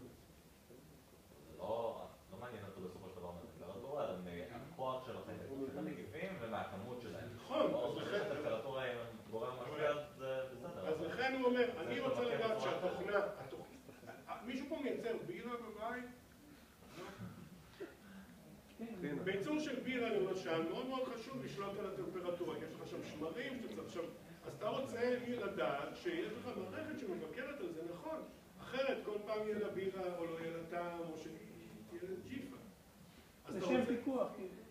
זה לא מעניין אותו בסופו של דבר מהטמפרטורה, אלא מהכוח של החיידקים הנגיפים ומהכמות שלהם. נכון. אז לכן הטמפרטורה היא גורם משבר, זה בסדר. אז לכן הוא אומר, אני רוצה לדעת שהתוכנה, מישהו פה מייצר בירה בבית? בייצור של בירה למשל, מאוד מאוד חשוב לשלוט על הטמפרטורה, יש לך שם שמרים שאתה צריך שם, אז אתה רוצה לדעת שיש לך מערכת שמבקרת על זה, נכון, אחרת כל פעם יהיה לה בירה או לא יהיה לה טעם או שתהיה לה ג'יפה. לשם פיקוח.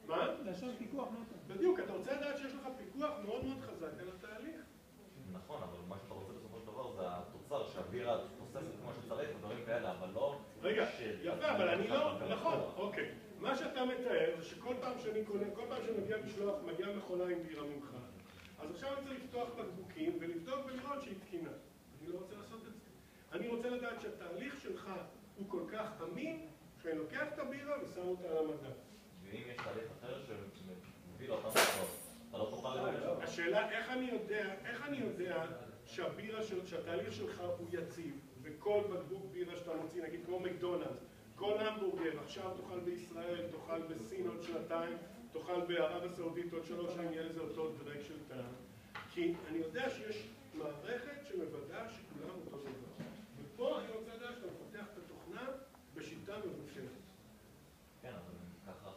מה? לשם פיקוח לא טוב. בדיוק, אתה רוצה לדעת שיש לך פיקוח מאוד מאוד חזק על התהליך. נכון, אבל מה שאתה רוצה בסופו של דבר זה התוצר שהבירה תוססת כמו שצריך ודברים כאלה, אבל לא... רגע, יפה, אבל אני לא... נכון, אוקיי. מה שאתה מתאר זה שכל פעם שאני קונה, כל פעם שמגיע משלוח, מגיעה מכונה עם בירה ממך. אז עכשיו אני צריך לפתוח בקבוקים ולבדוק ולראות שהיא תקינה. אני לא רוצה לעשות את זה. אני רוצה לדעת שהתהליך שלך הוא כל כך אמין, שאני לוקח את הבירה ושם אותה על המדף. ואם יש תהליך אחר שמביא לאותם תוצאות, אתה לא תוכל לדעת. השאלה, איך אני יודע שהתהליך שלך הוא יציב, וכל בקבוק בירה שאתה מוציא, נגיד כמו מקדונלדס, כל המבורגר, עכשיו תאכל בישראל, תאכל בסין עוד שנתיים, תאכל בערב הסעודית עוד 3 שנים, יהיה לזה אותו דרג של טעם. כי אני יודע שיש מערכת שמוודאה שכולם אותו דבר. ופה אני רוצה לדעת שאתה מפתח את התוכנה בשיטה מבושלת. כן, אבל ככה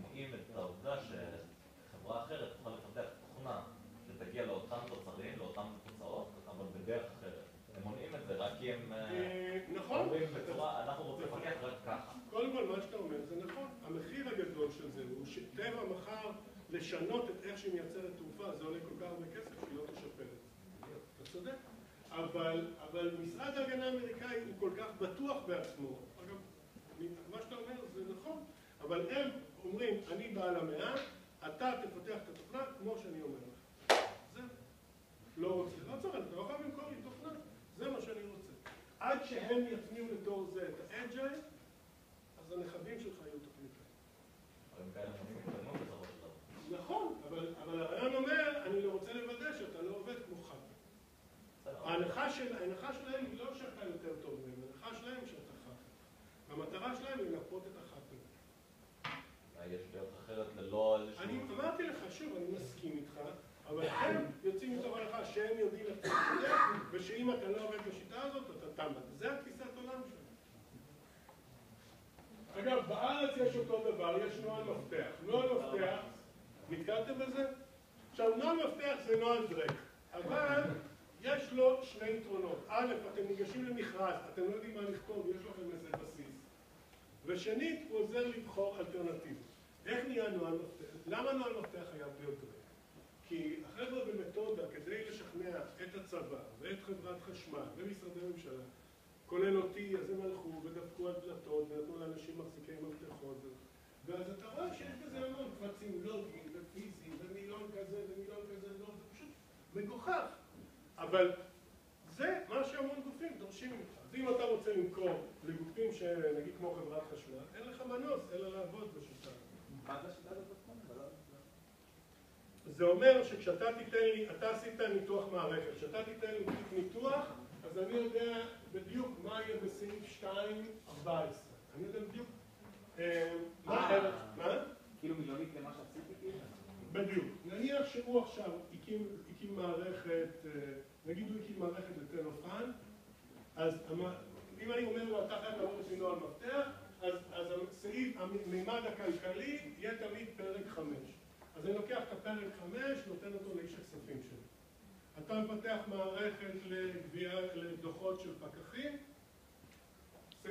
מונעים את העובדה שחברה אחרת תוכל לפתח תוכנה שתגיע לאותם תוצרים, לאותם תוצאות, אבל בדרך אחרת. הם מונעים את זה רק כי הם אומרים בצורה, אנחנו רוצים לפתח רק ככה. קודם כל, מה שאתה אומר זה נכון. המחיר הגדול של זה הוא שטבע מחר לשנות את איך שהיא מייצרת תרופה, זה עולה כל כך הרבה כסף שהיא לא תשפר את זה. אתה צודק. אבל משרד ההגנה האמריקאי הוא כל כך בטוח בעצמו. אגב, מה שאתה אומר זה נכון. אבל הם אומרים, אני בעל המאה, אתה תפתח את התוכנה כמו שאני אומר לך. זה לא רוצה. לא צריך, אתה לא חייב למכור לי תוכנה. זה מה שאני רוצה. עד שהם יפניעו לתור זה את האג'ייל, אז הנכדים שלך יהיו טכניקאים. אבל הם כאלה מונים קטנות בסופו של דבר. נכון, אבל הרעיון אומר, אני לא רוצה לוודא שאתה לא עובד כמו חאפר. ההנחה שלהם היא לא שאתה יותר טוב מהם, ההנחה שלהם שאתה חאפר. המטרה שלהם היא לנפות את החאפר. יש דרך אחרת ללא איזשהו... אני אמרתי לך, שוב, אני מסכים איתך, אבל הם יוצאים מתוך הנחה שהם יודעים איך אתה עובד, ושאם אתה לא עובד בשיטה הזאת, אתה תמת. זה התפיסת עולם שלהם. אגב, בארץ יש אותו דבר, יש נוהל מפתח. נוהל מפתח, נתקלתם בזה? עכשיו, נוהל מפתח זה נוהל דרק, אבל יש לו 2 יתרונות. א', אתם ניגשים למכרז, אתם לא יודעים מה לכתוב, יש לכם איזה בסיס. ושנית, הוא עוזר לבחור אלטרנטיבות. איך נהיה נוהל מפתח? למה נוהל מפתח חייב להיות דרק? כי החבר'ה במתודה, כדי לשכנע את הצבא ואת חברת חשמל ומשרדי ממשלה, כולל אותי, אז הם הלכו ודפקו על דלתות ונתנו לאנשים מחזיקי מפתחות. ואז אתה רואה שיש בזה המון קבצים לוגיים ופיזיים ומילון כזה ומילון כזה, לא, זה פשוט מגוחך. אבל זה מה שהמון גופים דורשים ממך. אז אם אתה רוצה למכור לגופים שנגיד כמו חברת חשמל, אין לך מנוס אלא לעבוד בשיטה. מה זה השיטה הזאת? זה אומר שכשאתה תיתן לי, אתה עשית ניתוח מערכת, כשאתה תיתן לי ניתוח, אז אני יודע בדיוק מה יהיה בסעיף 2.14. אני יודע בדיוק מה הערך, מה? כאילו מילונית למה שעשיתי כאילו? בדיוק. נניח שהוא עכשיו הקים מערכת, נגיד הוא הקים מערכת לטלופן, אז אם אני אומר לו, אתה חייב לעבור לפי נוהל מפתח, אז הסעיף, המימד הכלכלי יהיה תמיד פרק 5. אז אני לוקח את הפרק 5, נותן אותו לאיש הכספים שלי. אתה מפתח מערכת לגבייה, לדוחות של פקחים,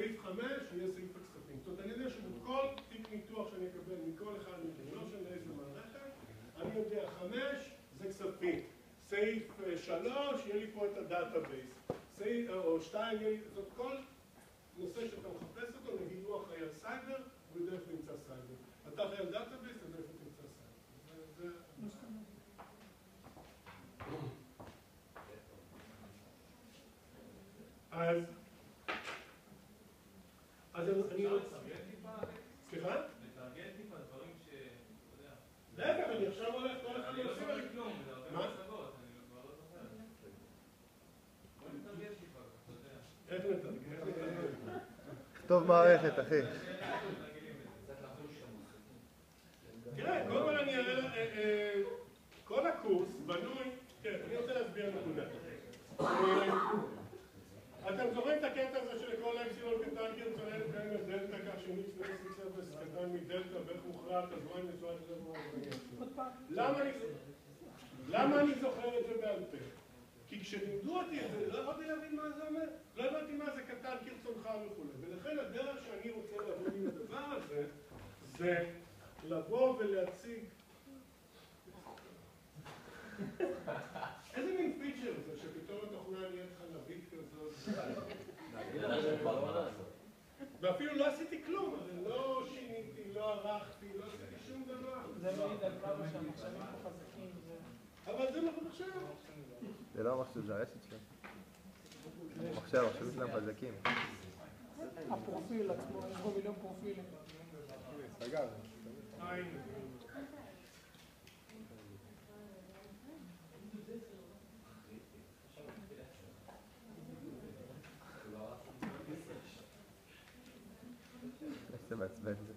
סעיף 5 יהיה סעיף הכספים. זאת אומרת, אני יודע שבכל תיק ניתוח שאני אקבל מכל אחד מכם, לא משנה איזה מערכת, אני יודע 5 זה כספים. סעיף 3 יהיה לי פה את הדאטאבייס. או 2 יהיה לי, זאת כל נושא שאתה מחפש אותו, נגיד הוא אחראי על סייבר, הוא יודע איפה נמצא סייבר. אתה אחראי על דאטאבייס, אתה יודע איפה נמצא סייבר. אז אני רוצה... סליחה? לתרגל טיפה דברים ש... רגע, אני עכשיו הולך כל אחד אני לא להוסיף זוכר לי. כלום, זה הרבה מה? מצגות, אני כבר לא זוכר. בוא נתרגל טיפה, אתה יודע. איך נתרגל? כתוב מערכת, אחי. תראה, קודם כל אני אראה, כל הקורס בנוי, כן, אני רוצה להסביר נקודה. אתם זוכרים את הקטע הזה שלכל אפסילון קטן קרצונל קיים דלתא כך שמי שני סיקס קטן מדלתא ואיך מוכרעת אז רואים לצורת למה אני זוכר את זה בעל פה? כי כשלימדו אותי את זה, לא יכולתי להבין מה זה אומר. לא הבנתי מה זה קטן קרצונך וכו'. ולכן הדרך שאני רוצה לעבוד עם הדבר הזה, זה לבוא ולהציג... איזה מין פיצ'ר זה שפתאום התוכנה נהיית חלבית כזאת? ואפילו לא עשיתי כלום, אז לא שיניתי, לא ערכתי, לא עשיתי שום דבר. זה מעיד על כמה שהמחשבים פה חזקים. אבל זה לא מחשב. זה לא המחשב, זה הרשת שלהם. המחשב, המחשבים שלהם חזקים. הפרופיל עצמו, יש בו מיליון פרופילים. סגר. זה מעצבן זה.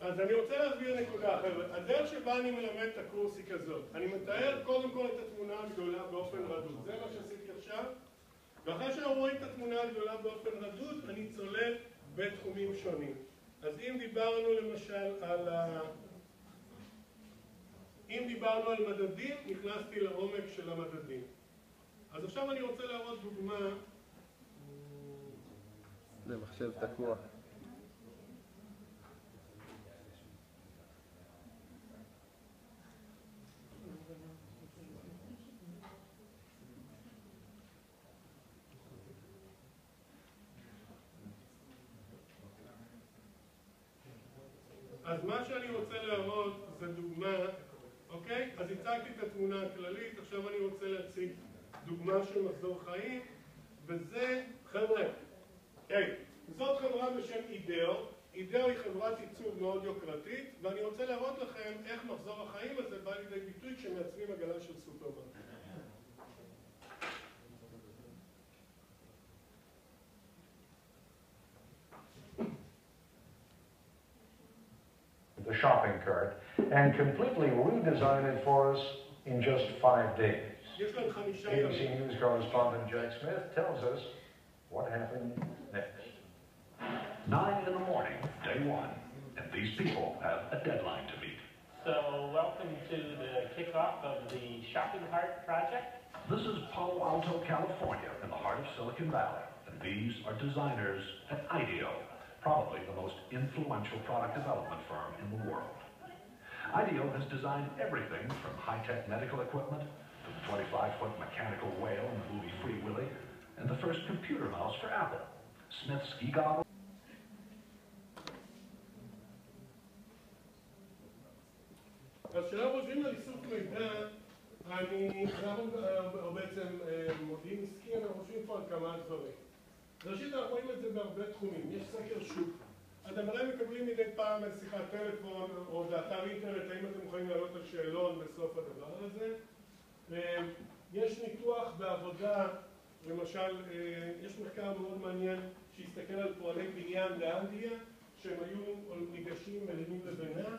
אז אני רוצה להסביר נקודה אחרת. הדרך שבה אני מלמד את הקורס היא כזאת. אני מתאר קודם כל את התמונה הגדולה באופן רדוד. זה מה שעשיתי עכשיו. ואחרי שאנחנו רואים את התמונה הגדולה באופן רדוד, אני צולל בתחומים שונים. אז אם דיברנו למשל על מדדים, נכנסתי לעומק של המדדים. אז עכשיו אני רוצה להראות דוגמה. זה מחשב תקוע. אז מה שאני רוצה להראות זה דוגמה, אוקיי? אז הצגתי את התמונה הכללית, עכשיו אני רוצה להציג דוגמה של מחזור חיים, וזה, חבר'ה, היי, זאת חברה בשם אידאו. אידאו היא חברת ייצור מאוד יוקרתית, ואני רוצה להראות לכם איך מחזור החיים הזה בא לידי ביטוי כשמייצרים עגלה של סופרמן. The shopping cart and completely redesign it for us in just 5 days. יש להם 5 ABC ימים. News correspondent Jack Smith tells us what happened next. 9 in the morning, day one, and these people have a deadline to meet. So, welcome to the kickoff of the Shopping Cart project. This is Palo Alto, California, in the heart of Silicon Valley, and these are designers at IDEO, probably the most influential product development firm in the world. IDEO has designed everything from high-tech medical equipment to the 25-foot mechanical whale in the movie Free Willy, and the first computer mouse for Apple. Smith's ski goggles. אז כשאנחנו חושבים על איסוף מידע, אנחנו בעצם מודיעין עסקי, אנחנו חושבים פה על כמה דברים. ראשית, אנחנו רואים את זה בהרבה תחומים. יש סקר שוק. אתם הרי מקבלים מדי פעם על שיחת טלפון או באתר אינטרנט, האם אתם יכולים לעלות על שאלון בסוף הדבר הזה. יש ניתוח בעבודה, למשל, יש מחקר מאוד מעניין שהסתכל על פועלי בניין באנגליה, שהם היו ניגשים מרימים לבנה,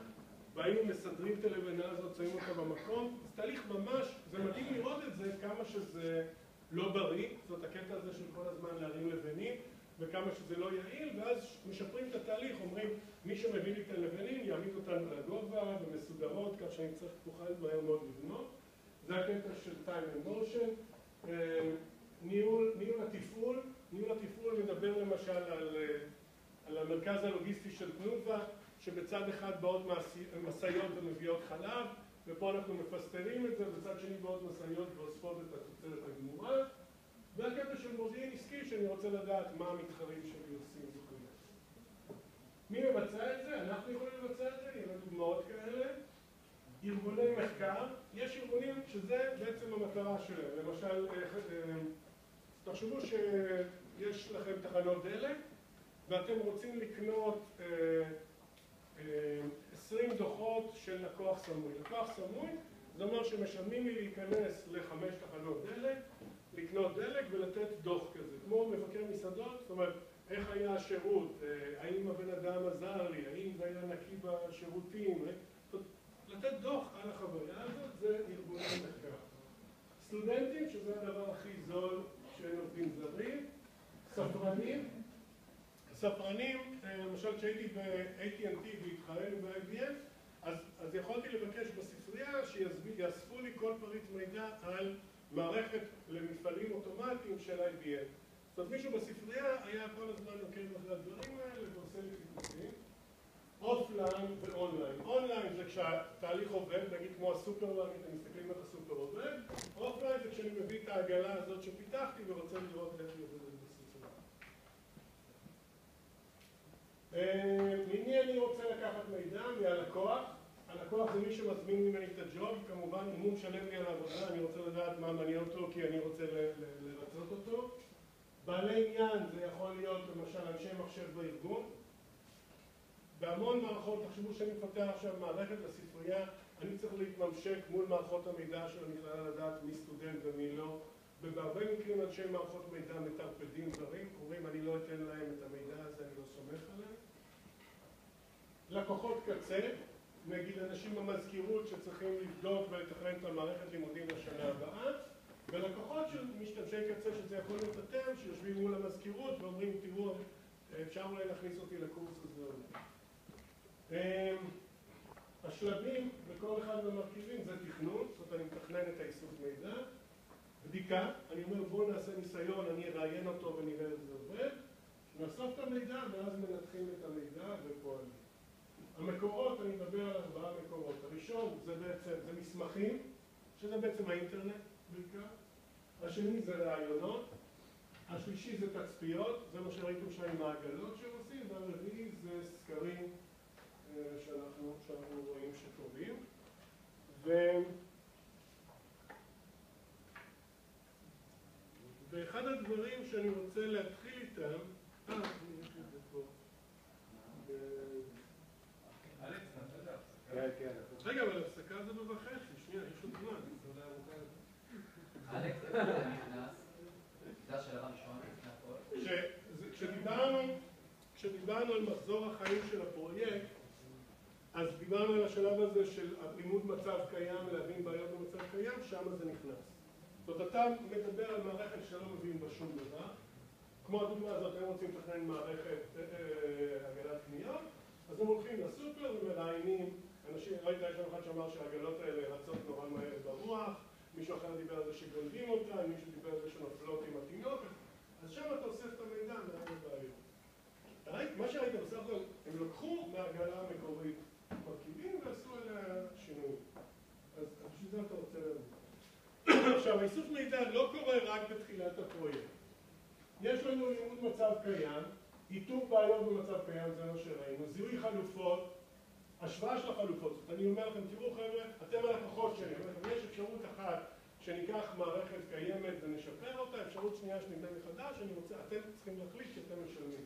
והיינו מסדרים את הלבנה הזאת, שמים אותה במקום. זה תהליך ממש, זה מדהים לראות את זה, כמה שזה לא בריא. זאת הקטע הזה של כל הזמן להרים לבנים. וכמה שזה לא יעיל, ואז משפרים את התהליך, אומרים, מי שמביא לי את הלבנים יעמיד אותנו לגובה ומסודרות, כך שאני צריך תוכל מהר מאוד לבנות. זה הקטע של time and motion. ניהול התפעול. ניהול התפעול מדבר למשל על המרכז הלוגיסטי של תנובה, שבצד אחד באות משאיות ומביאות חלב, ופה אנחנו מפסטרים את זה, בצד שני באות משאיות ואוספות את התוצרת הגמורה. והקטע של מודיעין עסקי, שאני רוצה לדעת מה המתחרים שלי עושים וכו'. מי מבצע את זה? אנחנו יכולים לבצע את זה, יהיו דוגמאות כאלה. ארגוני מחקר, יש ארגונים שזה בעצם המטרה שלהם. למשל, תחשבו שיש לכם תחנות דלק, ואתם רוצים לקנות 20 דוחות של לקוח סמוי. לקוח סמוי, זה אומר שמשלמים לי להיכנס ל5 תחנות דלק, לקנות דלק ולתת דוח כזה, כמו מבקר מסעדות, זאת אומרת, איך היה השירות, האם הבן אדם עזר לי, האם זה היה נקי בשירותים, לתת דוח על החוויה הזאת, זה ארגוני מחקר. סטודנטים, שזה הדבר הכי זול של עובדים זרים, ספרנים, למשל כשהייתי ב-AT&T והתחרנו ב-IBM, אז יכולתי לבקש בספרייה שיאספו לי כל פריט מידע על מערכת למפעלים אוטומטיים של IBM. זאת אומרת, מישהו בספרייה היה כל הזמן עוקב אחרי הדברים האלה ועושה לי חיפושים. אופליין ואונליין. אונליין זה כשהתהליך עובד, נגיד כמו הסופרמרקט, אתם מסתכלים איך הסופר עובד. אופליין זה כשאני מביא את העגלה הזאת שפיתחתי ורוצה לראות איך היא עובדת בסופרמרקט. ממי אני רוצה לקחת מידע? מהלקוח. הלקוח זה מי שמזמין ממני את הג'וב, כמובן אם הוא משלם לי על העבודה, אני רוצה לדעת מה מעניין אותו כי אני רוצה לרצות אותו. בעלי עניין זה יכול להיות למשל אנשי מחשב בארגון. בהמון מערכות, תחשבו שאני מפתח עכשיו מערכת לספרייה, אני צריך להתממשק מול מערכות המידע של המכללה לדעת מי סטודנט ומי לא. ובהרבה מקרים אנשי מערכות מידע מטרפדים דברים, קוראים אני לא אתן להם את המידע הזה, אני לא סומך עליהם. לקוחות קצה, נגיד אנשים במזכירות שצריכים לבדוק ולתכנן את המערכת לימודים לשנה הבאה, ולקוחות של משתמשי קצה שזה יכול להיות אתם, שיושבים מול המזכירות ואומרים תראו, אפשר אולי להכניס אותי לקורס הזה או לא. השלבים בכל אחד מהמרכיבים זה תכנון, זאת אומרת אני מתכנן את האיסוף מידע. בדיקה, אני אומר בואו נעשה ניסיון, אני אראיין אותו ונראה איך זה עובד. נאסוף את המידע ואז מנתחים את המידע ופועלים. המקורות, אני מדבר על 4 מקורות. הראשון זה בעצם, זה מסמכים, שזה בעצם האינטרנט בעיקר. השני זה רעיונות. השלישי זה תצפיות, זה מה שראיתם שם עם העגלות שעושים, והרביעי זה סקרים שאנחנו רואים שקורים. ואחד הדברים שאני רוצה להתחיל איתם, אני יש את זה פה. רגע, אבל הפסקה זה ב1:30, שנייה, יש עוד זמן. אלכס, איפה אתה נכנס? זה השאלה הראשונה לפני הכל? כשדיברנו על מחזור החיים של הפרויקט, אז דיברנו על השלב הזה של לימוד מצב קיים, להבין בעיות במצב קיים, שם זה נכנס. זאת אומרת, אתה מדבר על מערכת שאתה לא מבין בה שום דבר, כמו הדוגמה הזאת, הם רוצים לתכנן מערכת עגלת קניות, אז הם הולכים לסופר ומראיינים אנשים, ראית, יש לנו אחד שאמר שהעגלות האלה רצות נורא מהר ברוח, מישהו אחר דיבר על זה שגונבים אותה, מישהו דיבר על זה שנופלות עם התינוק, אז שם אתה אוסף את המידע מהר הבעיות. מה שראית בסך הכל, הם לקחו מהעגלה המקורית מרכיבים ועשו עליה שינוי. אז בשביל זה אתה רוצה להבין. עכשיו, האיסוף מידע לא קורה רק בתחילת הפרויקט. יש לנו לימוד מצב קיים, איתור בעיות במצב קיים, זה מה שראינו, זיהוי חלופות, השוואה של החלופות. אני אומר לכם, תראו חבר'ה, אתם הלקוחות שלי, יש אפשרות אחת שניקח מערכת קיימת ונשפר אותה, אפשרות שנייה שנבנה מחדש, אתם צריכים להחליט שאתם משלמים.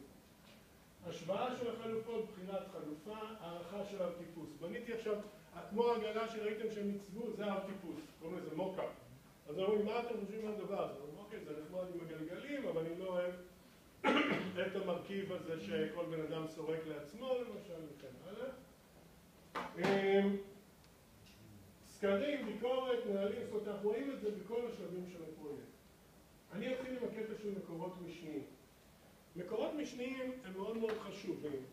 השוואה של החלופות, בחינת חלופה, הערכה של הטיפוס. בניתי עכשיו, כמו העגלה שראיתם שהם ייצבו, זה הטיפוס, קוראים לזה מוקה. אז אומרים, מה אתם חושבים על הדבר הזה? אומרים, אוקיי, זה נחמד עם הגלגלים, אבל אני לא אוהב את המרכיב הזה שכל בן אדם סורק לעצמו, למשל, וכן הלאה. סקרים, ביקורת, נהלים, זאת אומרת, אנחנו רואים את זה בכל השלבים של הפרויקט. אני אתחיל עם הקטע של מקורות משניים. מקורות משניים הם מאוד מאוד חשובים,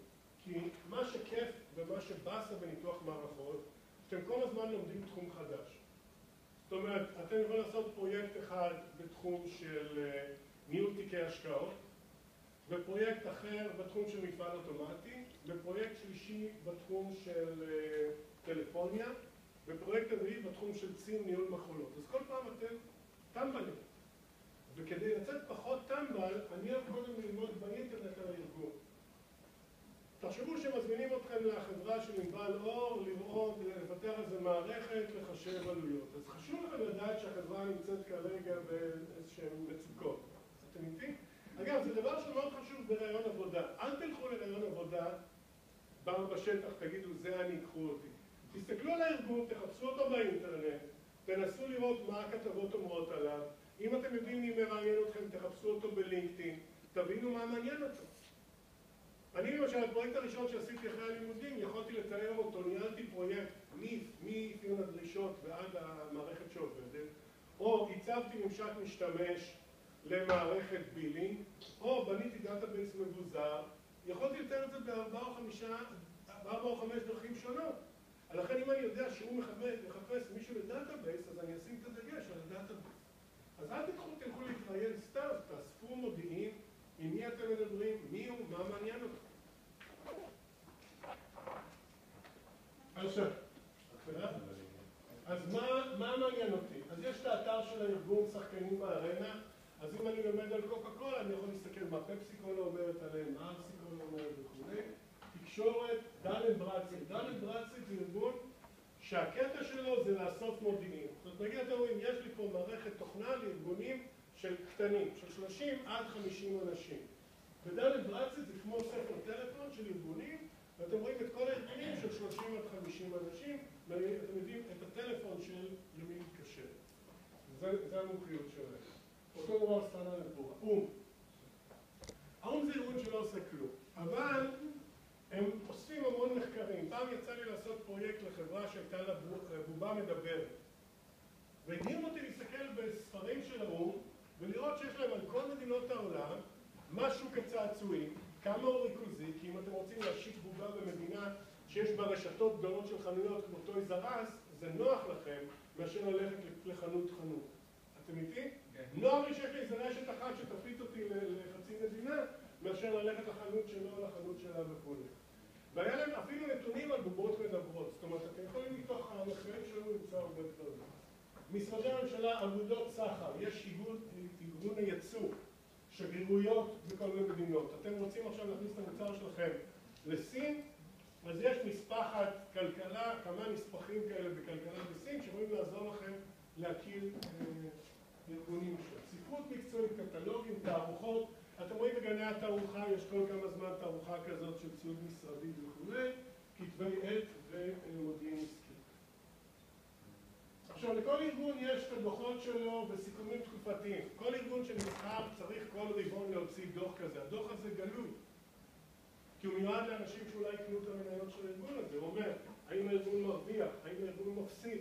כי מה שכיף ומה שבאסה בניתוח מערכות, שאתם כל הזמן לומדים תחום חדש. זאת אומרת, אתם יכולים לעשות פרויקט אחד בתחום של ניהול תיקי השקעות, בפרויקט אחר בתחום של מפעל אוטומטי, בפרויקט שלישי בתחום של טלפוניה, בפרויקט רביעי בתחום של צים ניהול מכולות. אז כל פעם אתם טמבלים. וכדי לצאת פחות טמבל, אני אוהב קודם ללמוד באינטרנט על הארגון. תחשבו שמזמינים אתכם לחברה של ענבל אור, לראות, לפתח איזה מערכת, לחשב עלויות. אז חשוב לכם לדעת שהחברה נמצאת כרגע באיזשהם מצוקות. אתם איתי? אגב, זה דבר שמאוד חשוב ברעיון עבודה. אל תלכו לרעיון עבודה, באו בשטח, תגידו, זה אני, קחו אותי. תסתכלו על הארגון, תחפשו אותו באינטרנט, תנסו לראות מה הכתבות אומרות עליו. אם אתם יודעים מי מראיין אתכם, תחפשו אותו בלינקדאין, תבינו מה מעניין אותו. אני למשל, הפרויקט הראשון שעשיתי אחרי הלימודים, יכולתי לתאר אותו, ניהלתי פרויקט מאפיון הדרישות ועד המערכת שעובדת, או הצבתי ממשק משתמש למערכת בילינג, או בניתי דאטאבייס מבוזר, יכולתי לתאר את זה בארבע או חמש דרכים שונות. לכן אם אני יודע שהוא מחפש מישהו לדאטאבייס, אז אני אשים את הדגש על הדאטאבייס. אז אל תלכו להתראיין סתם, תאספו מודיעין, עם מי אתם מדברים, מי הוא, מה מעניין אותו. אז מה מעניין אותי? אז יש את האתר של הארגון שחקנים בארנה, אז אם אני לומד על קוקה קולה, אני יכול להסתכל מה פפסי קולה אומרת עליהם, מה ארסי קולה אומרת וכו'. תקשורת, דן ברדסט. דן ברדסט זה ארגון שהקטע שלו זה לאסוף מודיעין. זאת אומרת, נגיד אתם רואים, יש לי פה מערכת תוכנה לארגונים של קטנים, של 30 עד 50 אנשים. ודן ברדסט זה כמו ספר טלפון של ארגונים, ואתם רואים את כל הארגונים של 30 עד 50 אנשים, ואתם יודעים את הטלפון של למי להתקשר. זה המומחיות שלהם. אותו דבר סטנה לפורה. האום זה ארגון שלא עושה כלום, אבל הם אוספים המון מחקרים. פעם יצא לי לעשות פרויקט לחברה שהייתה לה בובה מדברת. והדהים אותי להסתכל בספרים של האום, ולראות שיש להם על כל מדינות העולם משהו כצעצועים, כמה הוא ריכוזי, כי אם אתם רוצים להשיק בובה במדינה שיש בה רשתות גדולות של חנויות כמו טויז אר אס, זה נוח לכם מאשר ללכת לחנות. אתם איתי? נוח לי שיש לי איזה רשת אחת שתפיץ אותי לחצי מדינה, מאשר ללכת לחנות שלו, לחנות שלה וכו'. והיה להם אפילו נתונים על בובות מדברות. זאת אומרת, אתם יכולים מתוך המחקרים שלנו למצוא הרבה דברים. משרדי הממשלה, אגודות סחר, יש ארגון הייצוא, שגרירויות בכל מיני מדינות. אתם רוצים עכשיו להכניס את המוצר שלכם לסין, אז יש נספחת כלכלה, כמה נספחים כאלה בכלכלה בסין, שיכולים לעזור לכם להכיר ארגונים של ספרות מקצועית, קטלוגים, תערוכות. אתם רואים בגני התערוכה, יש כל כמה זמן תערוכה כזאת של ציוד משרדי וכו', כתבי עת ומודיעין עסקי. עכשיו, לכל ארגון יש את הדוחות שלו בסיכומים תקופתיים. כל ארגון שנבחר צריך כל רבעון להוציא דוח כזה. הדוח הזה גלוי, כי הוא מיועד לאנשים שאולי יקנו את המניות של הארגון הזה. הוא אומר, האם הארגון מרוויח, האם הארגון מפסיד,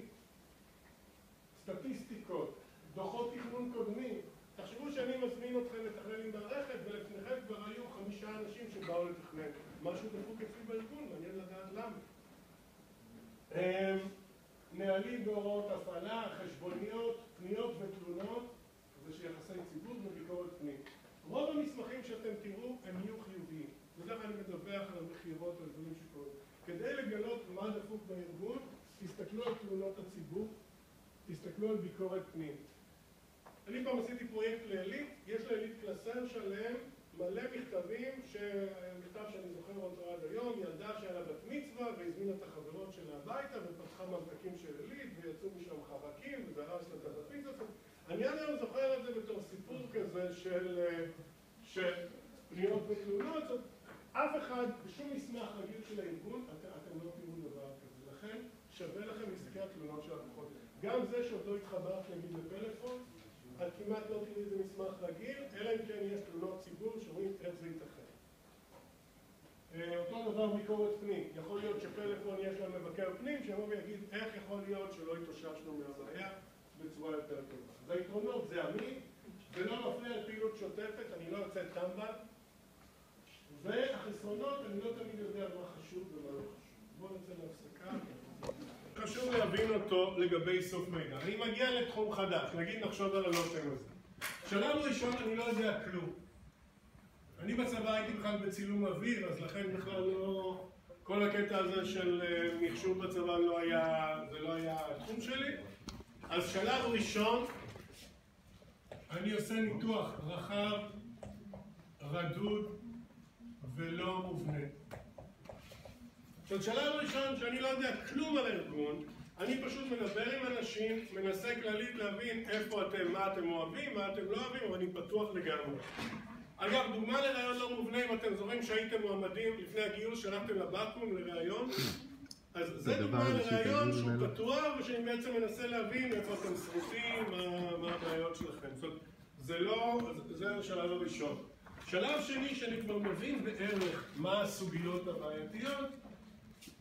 סטטיסטיקות, דוחות תכנון קודמים. תחשבו שאני מזמין אתכם לתכנן עם מערכת, ולפניכם כבר היו 5 אנשים שבאו לתכנן. משהו דפוק אצלי בארגון, מעניין לדעת למה. נהלים בהוראות הפעלה, חשבוניות, פניות ותלונות, זה שיחסי ציבור וביקורת פנים. רוב המסמכים שאתם תראו הם יהיו חיוביים. בדרך כלל אני מדווח על המחירות ועל דברים שקורים. כדי לגלות מה דפוק בארגון, תסתכלו על תלונות הציבור, תסתכלו על ביקורת פנים. אני פעם עשיתי פרויקט לעילית, יש לעילית קלסר שלם, מלא מכתבים, מכתב שאני זוכר אותו עד היום, ילדה שהיה לה בת מצווה והזמינה את החברות שלה הביתה ופתחה ממתקים של עילית ויצאו משם חרקים ודרש לה את הדף מצווה. אני עד היום זוכר את זה בתור סיפור כזה של פניות ותלונות. אף אחד, בשום מסמך רגיל של הארגון, אתם לא תראו דבר כזה. לכן שווה לכם להסתכל על תלונות של הלקוחות. גם זה שעוד לא התחברת נגיד לפלאפון, את כמעט לא תראי איזה מסמך רגיל, אלא אם כן יש תלונות ציבור שרואים איך זה ייתכן. אותו דבר ביקורת פנים. יכול להיות שפלאפון יש להם מבקר פנים, שיבוא ויגיד איך יכול להיות שלא התאוששנו מהבעיה בצורה יותר טובה. אז היתרונות זה אמין, זה לא מפריע לפעילות שוטפת, אני לא יוצא טמבל, והחסרונות, אני לא תמיד יודע מה חשוב ומה לא חשוב. בואו נצא להפסקה. חשוב להבין אותו לגבי סוף מידע. אני מגיע לתחום חדש, נגיד נחשוב על הלוטם הזה. שלב ראשון אני לא יודע כלום. אני בצבא הייתי בכלל בצילום אוויר, אז לכן בכלל לא... כל הקטע הזה של מחשוב בצבא זה לא היה התחום שלי. אז שלב ראשון, אני עושה ניתוח רחב, רדוד ולא מובנה. עכשיו, שלב ראשון שאני לא יודע כלום על הארגון, אני פשוט מדבר עם אנשים, מנסה כללית להבין איפה אתם, מה אתם אוהבים, מה אתם לא אוהבים, אבל אני פתוח לגמרי. אגב, דוגמה לרעיון לא מובנה, אם אתם זוכרים שהייתם מועמדים לפני הגיוס, שלחתם לבקו"ם לרעיון, אז זה דוגמה לרעיון שהוא פתוח, ושאני בעצם מנסה להבין איפה אתם שרוטים, מה הבעיות שלכם. זאת אומרת, זה השלב הראשון. שלב שני, שאני כבר מבין בערך מה הסוגיות הבעייתיות,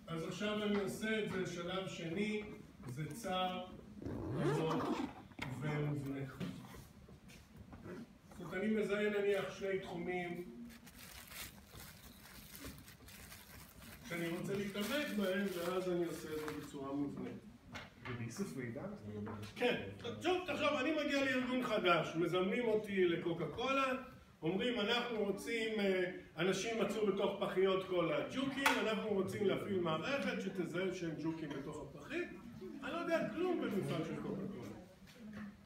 אז עכשיו אני עושה את זה, שלב שני, זה צר, עמוק ומובנה. זאת אומרת, אני מזהה נניח שני תחומים שאני רוצה להתעמק בהם, ואז אני עושה את זה בצורה מובנית. ובאיסוף מידע? כן. עכשיו, אני מגיע לארגון חדש, מזמנים אותי לקוקה קולה, אומרים, אנחנו רוצים, אנשים מצאו בתוך פחיות קולה ג'וקים, אנחנו רוצים להפעיל מערכת שתזהה שהם ג'וקים בתוך הפחית. אני לא יודע כלום במפעל של קוקה קולה.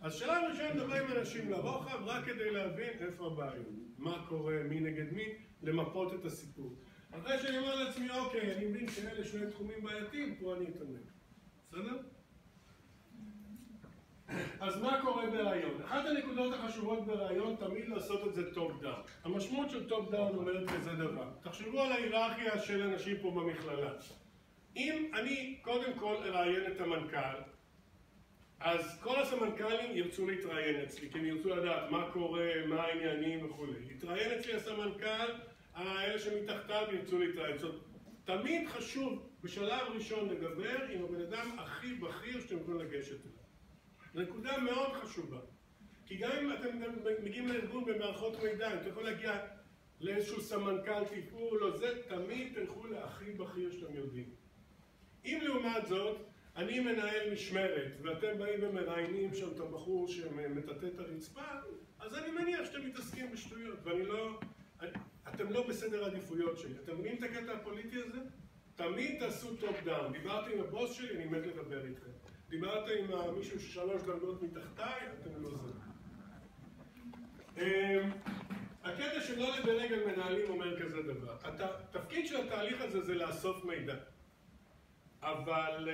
אז שלב ראשון מדבר עם אנשים לרוחב, רק כדי להבין איפה הבעיות, מה קורה, מי נגד מי, למפות את הסיפור. אחרי שאני אומר לעצמי, אוקיי, אני מבין שאלה שני תחומים בעייתיים, פה אני אתעמק. בסדר? אז מה קורה ברעיון? אחת הנקודות החשובות ברעיון תמיד לעשות את זה טופ דאון. המשמעות של טופ דאון אומרת כזה דבר. תחשבו על ההיררכיה של אנשים פה במכללה. אם אני קודם כל אראיין את המנכ"ל, אז כל הסמנכ"לים ירצו להתראיין אצלי, כי הם ירצו לדעת מה קורה, מה העניינים וכו'. יתראיין אצלי הסמנכ"ל, האלה שמתחתיו ירצו להתראיין. זאת אומרת, תמיד חשוב בשלב ראשון לדבר עם הבן אדם הכי בכיר שאתם יכולים לגשת אליו. זו נקודה מאוד חשובה. כי גם אם אתם מגיעים לארגון במערכות מידע, אתם יכולים להגיע לאיזשהו סמנכ"ל טיפול או זה, תמיד תלכו להכי בכיר שאתם יודעים. אם לעומת זאת, אני מנהל משמרת, ואתם באים ומראיינים שם את הבחור שמטאטא את הרצפה, אז אני מניח שאתם מתעסקים בשטויות, אתם לא בסדר העדיפויות שלי. אתם מבינים את הקטע הפוליטי הזה? תמיד תעשו טופ דאון. דיברתי עם הבוס שלי, אני מת לדבר איתכם. דיברת עם מישהו ששלוש דרגות מתחתיי, אתם לא זה. הקטע שלא לדרג על מנהלים אומר כזה דבר. התפקיד של התהליך הזה זה לאסוף מידע. אבל,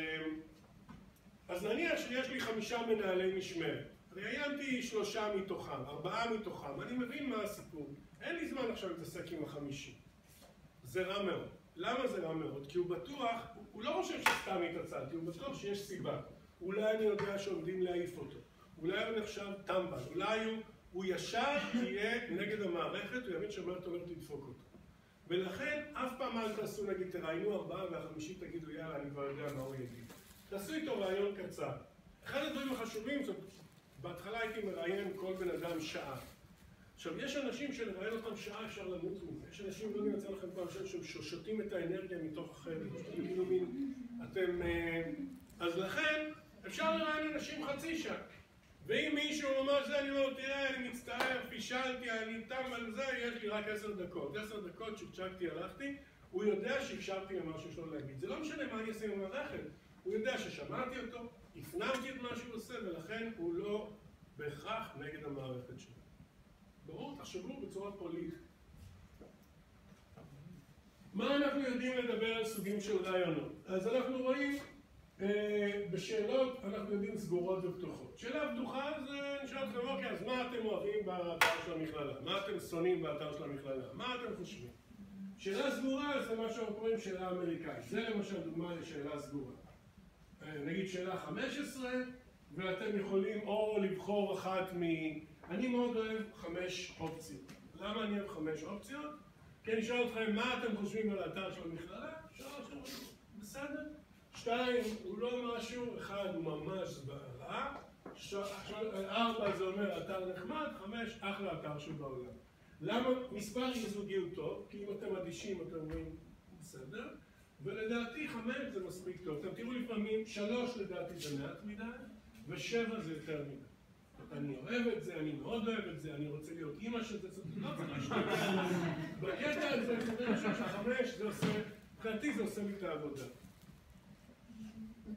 אז נניח שיש לי 5 מנהלי משמרת. ראיינתי 3 מתוכם, 4 מתוכם, אני מבין מה הסיפור. אין לי זמן עכשיו להתעסק עם ה50. זה רע מאוד. למה זה רע מאוד? כי הוא בטוח, הוא לא חושב שסתם התעצלתי, הוא בטוח שיש סיבה. אולי אני יודע שעומדים להעיף אותו. אולי הוא נחשב טמבל. אולי הוא ישר יהיה נגד המערכת, הוא יבין שהמערכת אומרת לדפוק אותו. ולכן, אף פעם אל תעשו, נגיד, תראיינו 4 וה5 תגידו, יאללה, אני כבר יודע מה הוא יגיד. תעשו איתו רעיון קצר. אחד הדברים החשובים, בהתחלה הייתי מראיין כל בן אדם שעה. עכשיו, יש אנשים שלראיין אותם שעה אפשר למות מזה. יש אנשים, לא נמצא לכם פעם שהם שושטים את האנרגיה מתוך החדר. אז לכן, אפשר לראיין אנשים חצי שעה. ואם מישהו אומר זה, אני אומר, תראה, אני מצטער, פישלתי, אני תם על זה, יש לי רק 10 דקות. 10 דקות שצ'קתי, הלכתי, הוא יודע שהקשבתי למה שיש לו להגיד. זה לא משנה מה אני אעשה עם המערכת. הוא יודע ששמעתי אותו, הפנמתי את מה שהוא עושה, ולכן הוא לא בהכרח נגד המערכת שלו. ברור, תחשבו בצורה פוליטית. מה אנחנו יודעים לדבר על סוגים של רעיונות? אז אנחנו רואים, בשאלות אנחנו יודעים סגורות ופתוחות. שאלה פתוחה זה נשאל אתכם, אוקיי, אז מה אתם אוהבים באתר של המכללה? מה אתם שונאים באתר של המכללה? מה אתם חושבים? שאלה סגורה זה מה שאנחנו קוראים שאלה אמריקאית. זה למשל דוגמה לשאלה סגורה. נגיד שאלה 15, ואתם יכולים או לבחור אחת אני מאוד אוהב 5 אופציות. למה אני אוהב 5 אופציות? כי אני שואל אתכם, מה אתם חושבים על האתר של המכללה? 3, בסדר? 2, הוא לא משהו, 1 הוא ממש זוועה, 4 זה אומר אתר נחמד, 5 אחלה אתר שבעולם. למה מספר אי זוגי הוא טוב? כי אם אתם אדישים אתם אומרים בסדר, ולדעתי 5 זה מספיק טוב. אתם תראו לפעמים 3 לדעתי זה מעט מדי, ו7 זה יותר מדי. אני אוהב את זה, אני מאוד אוהב את זה, אני רוצה להיות אימא של זה, לא צריך להשתגע. בקטע הזה, ש5 זה עושה, מבחינתי זה עושה לי את העבודה.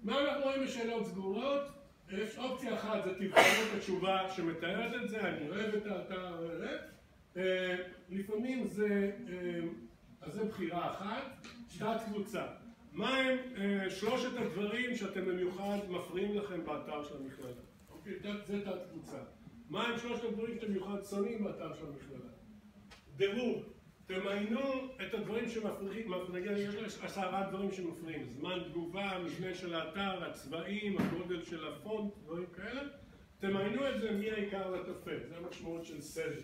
מה אנחנו רואים בשאלות סגורות? יש אופציה אחת, זה תבחרו את התשובה שמתארת את זה, אני אוהב את האתר, לפעמים זה, אז זה בחירה אחת, תת קבוצה. מה הם 3 הדברים שאתם במיוחד מפריעים לכם באתר של המכללה? אוקיי, זה תת קבוצה. מה הם 3 הדברים שאתם במיוחד שונאים באתר של המכללה? דירוג. תמיינו את הדברים שמפריעים, יש 10 דברים שמפריעים, זמן תגובה, מבנה של האתר, הצבעים, הגודל של הפונט, דברים כאלה. תמיינו את זה מי העיקר לטפל, זה המשמעות של סדר.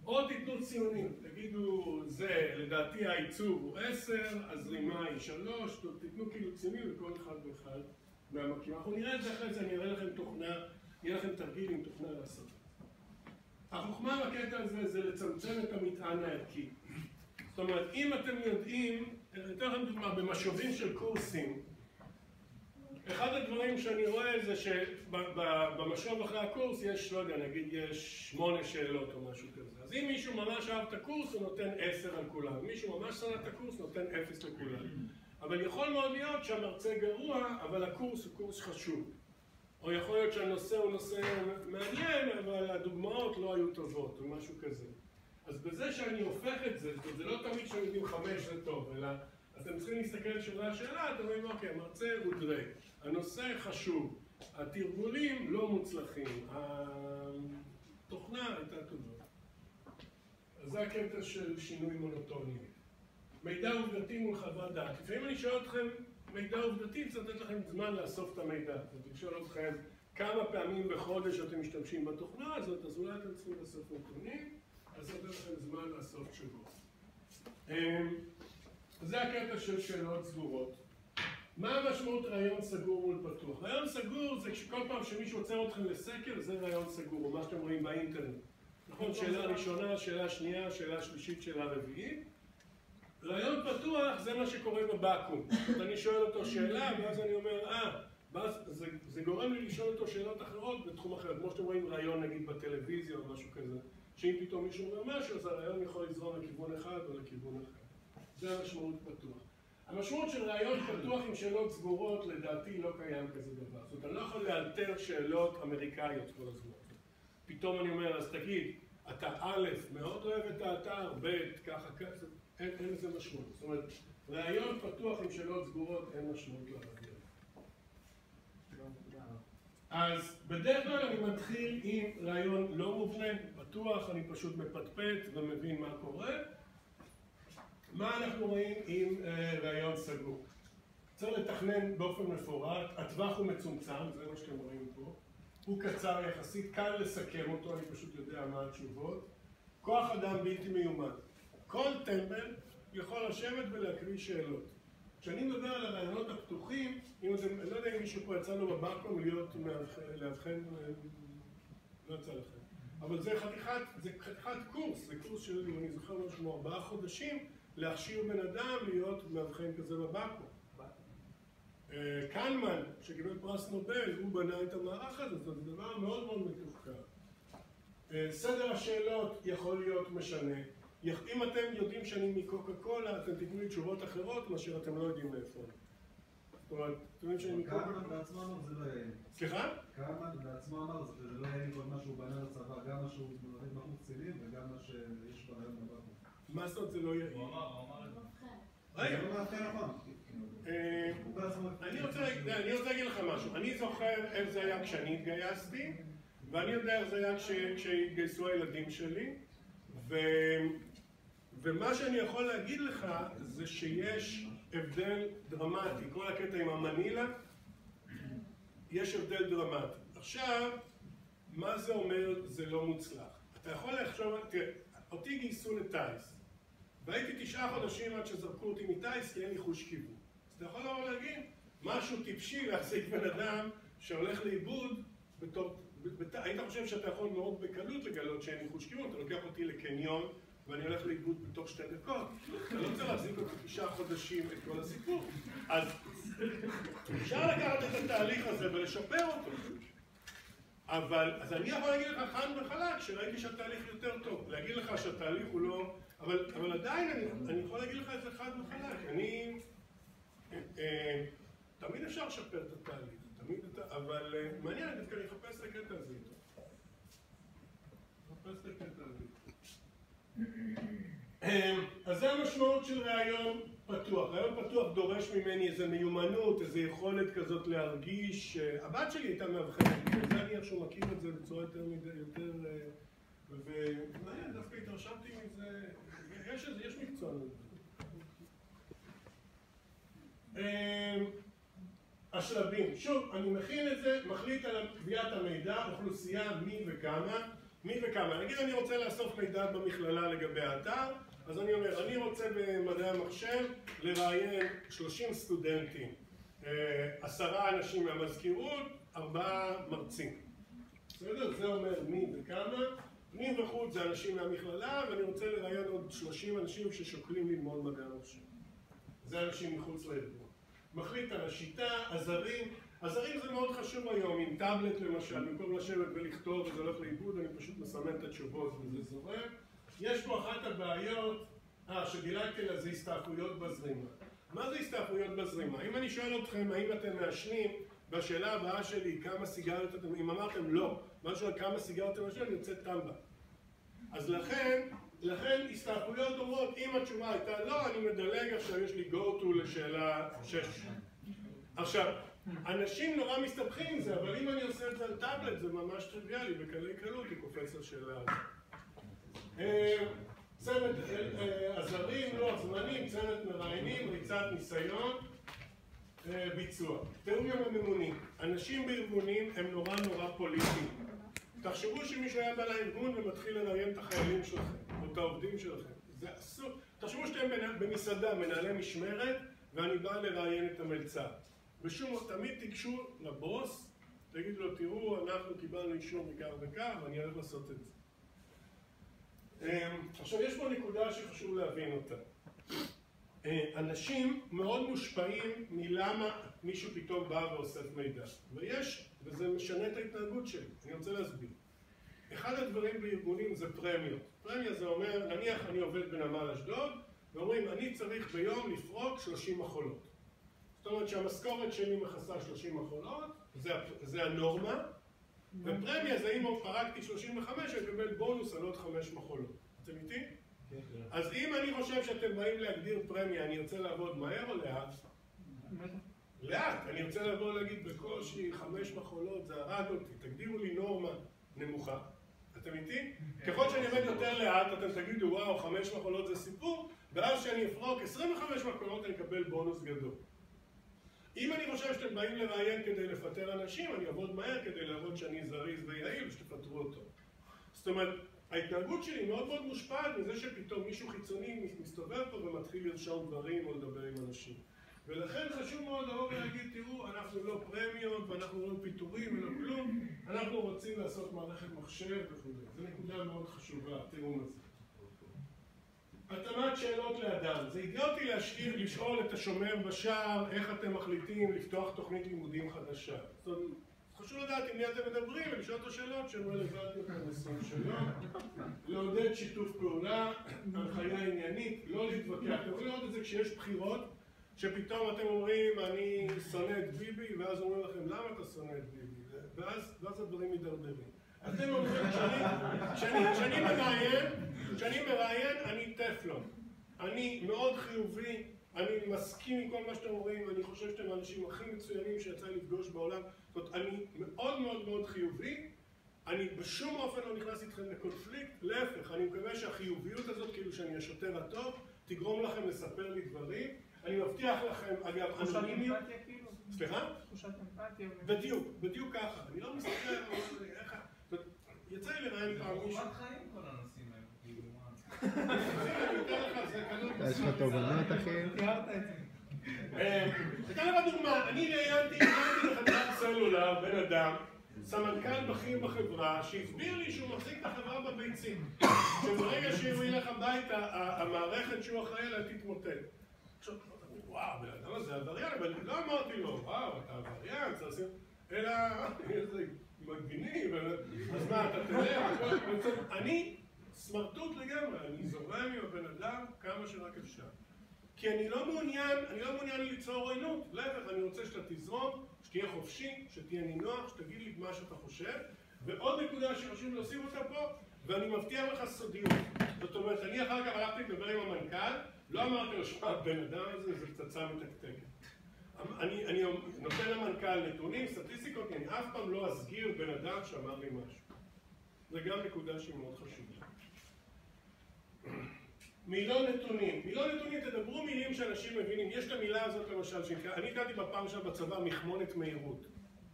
או תיתנו ציונים, תגידו, זה לדעתי העיצוב הוא 10, הזרימה היא 3, תיתנו כאילו ציונים לכל אחד ואחד מהמקים. אנחנו נראה את זה אחרי זה, אני אראה לכם תוכנה, יהיה לכם תרגיל עם תוכנה לעשות. החוכמה בקטע הזה זה לצמצם את המטען הערכי. זאת אומרת, אם אתם יודעים, יותר לכם דוגמה, במשובים של קורסים, אחד הדברים שאני רואה זה שבמשוב אחרי הקורס יש, לא יודע, נגיד יש 8 שאלות או משהו כזה. אז אם מישהו ממש אהב את הקורס, הוא נותן 10 על כולם. מישהו ממש שנא את הקורס, נותן 0 לכולם. אבל יכול מאוד להיות שהמרצה גרוע, אבל הקורס הוא קורס חשוב. או יכול להיות שהנושא הוא נושא מעניין, אבל הדוגמאות לא היו טובות, או משהו כזה. אז בזה שאני הופך את זה, זה לא תמיד שאני יודעים 5 זה טוב, אלא אתם צריכים להסתכל על שאלה, אתם אומרים, אוקיי, המרצה הוא דרג, הנושא חשוב, התרגולים לא מוצלחים, התוכנה הייתה טובה. אז זה הקטע של שינוי מונוטוני. מידע עובדתי מול חוות דעת. לפעמים אני שואל אתכם, מידע עובדתי, צריך לתת לכם זמן לאסוף את המידע. אני שואל אתכם כמה פעמים בחודש אתם משתמשים בתוכנה הזאת, אז אולי אתם צריכים לאסוף נתונים, אז לתת לכם זמן לאסוף תשובות. זה הקטע של שאלות סגורות. מה המשמעות רעיון סגור מול פתוח? רעיון סגור זה כשכל פעם שמישהו עוצר אתכם לסקר, זה רעיון סגור, או מה שאתם רואים באינטרנט. נכון, שאלה ראשונה, שאלה שנייה, שאלה שלישית, שאלה רביעית. רעיון פתוח זה מה שקורה בבקו"ם. אני שואל אותו שאלה, ואז אני אומר, זה גורם לי לשאול אותו שאלות אחרות בתחום אחר. כמו שאתם רואים רעיון נגיד בטלוויזיה או משהו כזה, שאם פתאום מישהו אומר משהו, אז הרעיון יכול לזרום לכיוון אחד או לכיוון אחר. זה המשמעות פתוח. המשמעות של רעיון פתוח עם שאלות סגורות, לדעתי לא קיים כזה דבר. זאת אומרת, אני לא יכול לאלתר שאלות אמריקאיות כל הזמן. פתאום אני אומר, אז תגיד, אתה א', מאוד אוהב את האתר, ב', ככה, ככה, אין לזה משמעות. זאת אומרת, רעיון פתוח עם שאלות סגורות, אין משמעות לרעיון. אז בדרך כלל אני מתחיל עם רעיון לא מובנה, פתוח, אני פשוט מפטפט ומבין מה קורה. מה אנחנו רואים עם רעיון סגור? צריך לתכנן באופן מפורט, הטווח הוא מצומצם, זה מה שאתם רואים פה. הוא קצר יחסית, קל לסכם אותו, אני פשוט יודע מה התשובות. כוח אדם בלתי מיומן. כל טמבל יכול לשבת ולהקריא שאלות. כשאני מדבר על הרעיונות הפתוחים, אני לא יודע אם מישהו פה יצא לו בבקו"ם להיות לאבחן, לא יצא לכם. אבל זה חתיכת קורס, זה קורס של, אם אני זוכר משהו, 4 חודשים, להכשיר בן אדם להיות מאבחן כזה בבקו"ם. קנמן, שקיבל פרס נובל, הוא בנה את המערך הזה, זה דבר מאוד מאוד מתוחכם. סדר השאלות יכול להיות משנה. אם אתם יודעים שאני מקוקה קולה, אתם תתנו לי תשובות אחרות, מאשר אתם לא יודעים מאיפה. זאת אומרת, אתם יודעים שאני מקוקה קולה. קנמן בעצמו אמר זה לא יהיה לי. סליחה? קנמן בעצמו אמר זה לא יהיה לי כל מה שהוא בנה לצבא, גם מה שהוא מלמד בחור קצינים וגם מה שיש ברעיון בבקו"ם. מה זאת זה לא יהיה? הוא אמר את זה. רגע. זה לא מאבחן נכון. אני רוצה להגיד לך משהו. אני זוכר איך זה היה כשאני התגייסתי, ואני יודע איך זה היה כשהתגייסו הילדים שלי, ומה שאני יכול להגיד לך זה שיש הבדל דרמטי. כל הקטע עם המנילה, יש הבדל דרמטי. עכשיו, מה זה אומר זה לא מוצלח? אתה יכול לחשוב, תראה, אותי גייסו לטייס, והייתי 9 חודשים עד שזרקו אותי מטייס כי אין לי חוש כיוון. אז אתה יכול לבוא להגיד, משהו טיפשי להחזיק בן אדם שהולך לאיבוד בתור... היית חושב שאתה יכול מאוד בקלות לגלות שאין לי חוש כיוון, אתה לוקח אותי לקניון ואני הולך לאיבוד בתוך 2 דקות. אני לא רוצה להחזיק אותי 9 חודשים את כל הסיפור. אז אפשר לקחת את התהליך הזה ולשפר אותו. אבל, אז אני יכול להגיד לך חד וחלק שראיתי שהתהליך יותר טוב. להגיד לך שהתהליך הוא לא... אבל עדיין אני יכול להגיד לך את זה חד וחלק. תמיד אפשר לשפר את התהליך, אבל מעניין, אני דווקא אחפש את הקטע הזה איתו. אחפש את הקטע הזה. אז זה המשמעות של רעיון פתוח. רעיון פתוח דורש ממני איזו מיומנות, איזו יכולת כזאת להרגיש. הבת שלי הייתה מאבחנת, וזה אני איכשהו מכיר את זה בצורה יותר ומעניין, דווקא התרשמתי מזה, יש מקצוע לזה. השלבים, שוב, אני מכין את זה, מחליט על קביעת המידע, אוכלוסייה, מי וכמה. נגיד אני רוצה לאסוף מידע במכללה לגבי האתר, אז אני אומר, אני רוצה במדעי המחשב לראיין 30 סטודנטים, 10 אנשים מהמזכירות, 4 מרצים. בסדר? זה אומר מי וכמה. פנים וחוץ זה אנשים מהמכללה, ואני רוצה לראיין עוד 30 אנשים ששוקלים ללמוד מדעי המחשב. זה אנשים מחוץ לארגון. מחליט על השיטה, עזרים זה מאוד חשוב היום, עם טאבלט למשל, במקום לשבת ולכתוב וזה הולך לאיבוד, אני פשוט מסמן את התשובות וזה זורם. יש פה אחת הבעיות, שדילגתי לה, זה הסתעפויות בזרימה. מה זה הסתעפויות בזרימה? אם אני שואל אתכם, האם אתם מעשנים, בשאלה הבאה שלי, כמה סיגריות אתם, אם אמרתם לא, משהו על כמה סיגריות אתם מעשנים, אני יוצא טמבה. אז לכן הסתעפויות אומרות, אם התשובה הייתה לא, אני מדלג עכשיו, יש לי go to לשאלה 6. עכשיו, אנשים נורא מסתבכים עם זה, אבל אם אני עושה את זה על טאבלט, זה ממש טריוויאלי, בקלי קלות היא קופץ לשאלה הזאת. צוות עזרים, לוח זמנים, צוות מראיינים, ריצת ניסיון, ביצוע. תיאום עם הממונים. אנשים בארגונים הם נורא פוליטיים. תחשבו שמישהו היה בא לארגון ומתחיל לראיין את החיילים שלכם, או את העובדים שלכם. זה אסור. תחשבו שאתם במסעדה, מנהלי משמרת, ואני בא לראיין את המלצר. תמיד תיגשו לבוס, תגידו לו, תראו, אנחנו קיבלנו אישור מכך וכך, ואני הולך לעשות את זה. עכשיו, יש פה נקודה שחשוב להבין אותה. אנשים מאוד מושפעים מלמה מישהו פתאום בא ואוסף מידע. וזה משנה את ההתנהגות שלי. אני רוצה להסביר. אחד הדברים בארגונים זה פרמיות. פרמיה זה אומר, נניח אני עובד בנמל אשדוד, ואומרים, אני צריך ביום לפרוק 30 מחולות. זאת אומרת שהמשכורת שלי מכסה 30 מחולות, זה הנורמה, ופרמיה זה אם פרקתי 35, אני אקבל בונוס על עוד 5 מחולות. אתם איתי? אז אם אני חושב שאתם באים להגדיר פרמיה, אני רוצה לעבוד מהר או לאט? לאט. אני רוצה לבוא להגיד בקושי 5 מחולות, זה הרג אותי. תגדירו לי נורמה נמוכה. אתם איתי? ככל שאני עובד יותר לאט, אתם תגידו, וואו, 5 מחולות זה סיפור, ואז שאני אפרוק 25 מחולות, אני אקבל בונוס גדול. אם אני חושב שאתם באים לראיין כדי לפטר אנשים, אני אעבוד מהר כדי להראות שאני זריז ויעיל ושתפטרו אותו. זאת אומרת, ההתנהגות שלי מאוד מושפעת מזה שפתאום מישהו חיצוני מסתובב פה ומתחיל לרשום דברים או לדבר עם אנשים. ולכן חשוב מאוד לבוא ולהגיד, תראו, אנחנו לא פרמיות ואנחנו לא פיטורים ולא כלום, אנחנו רוצים לעשות מערכת מחשב וכו'. זו נקודה מאוד חשובה, התיאום הזה. התאמת שאלות לאדם. זה הגיע אותי לשאול את השומר בשער איך אתם מחליטים לפתוח תוכנית לימודים חדשה. זאת אומרת, חשוב לדעת עם מי אתם מדברים ולשאול את השאלות שהן רלוונטיות לנושאים שלו. לעודד שיתוף פעולה, הנחיה עניינית, לא להתווכח. אתם יכולים לראות את זה כשיש בחירות, שפתאום אתם אומרים, אני שונא את ביבי, ואז אומרים לכם, למה אתה שונא את ביבי? ואז הדברים מתדרדרים. אתם אומרים, כשאני מראיין, אני טפלון. אני מאוד חיובי, אני מסכים עם כל מה שאתם אומרים, אני חושב שאתם האנשים הכי מצוינים שיצא לפגוש בעולם. זאת אומרת, אני מאוד חיובי, אני בשום אופן לא נכנס איתכם לקונפליקט, להפך, אני מקווה שהחיוביות הזאת, כאילו שאני השוטר הטוב, תגרום לכם לספר לי דברים. אני מבטיח לכם, אגב, תחושת אמפתיה כאילו? סליחה? תחושת אמפתיה. בדיוק ככה. אני לא מסתכל, איך... יצא לי לראיין פעם מישהו. חובת חיים כל הנושאים האלה, כאילו, יש לך תובנות, אחי? תיארת את זה. אתן לך דוגמה, אני ראיינתי לחברת סלולר בן אדם, סמנכ"ל בכיר בחברה שהסביר לי שהוא מחזיק את החברה בביצים. שברגע שהוא ילך הביתה, המערכת שהוא אחראי עליה תתמוטט. עכשיו, וואו, בן אדם הזה עבריין, אבל לא אמרתי לו, וואו, אתה עבריין, אלא, איזה מגניב, אז מה, אתה תלך, אני סמרטוט לגמרי, אני זורם עם הבן אדם כמה שרק אפשר. כי אני לא מעוניין ליצור עוינות, להפך, אני רוצה שאתה תזרום, שתהיה חופשי, שתהיה נינוח, שתגיד לי מה שאתה חושב, ועוד נקודה שחשוב להוסיף אותה פה, ואני מבטיח לך סודיות. זאת אומרת, אני אחר כך הלכתי לדבר עם המנכ"ל, לא אמרתי לו שמע, בן אדם הזה זה פצצה מתקתקת. אני נותן למנכ"ל נתונים, סטטיסטיקות, אני אף פעם לא אסגיר בן אדם שאמר לי משהו. זה גם נקודה שהיא מאוד חשובה. מילון נתונים. מילון נתונים, תדברו מילים שאנשים מבינים. יש את המילה הזאת למשל, אני קראתי בפעם שם בצבא מכמונת מהירות.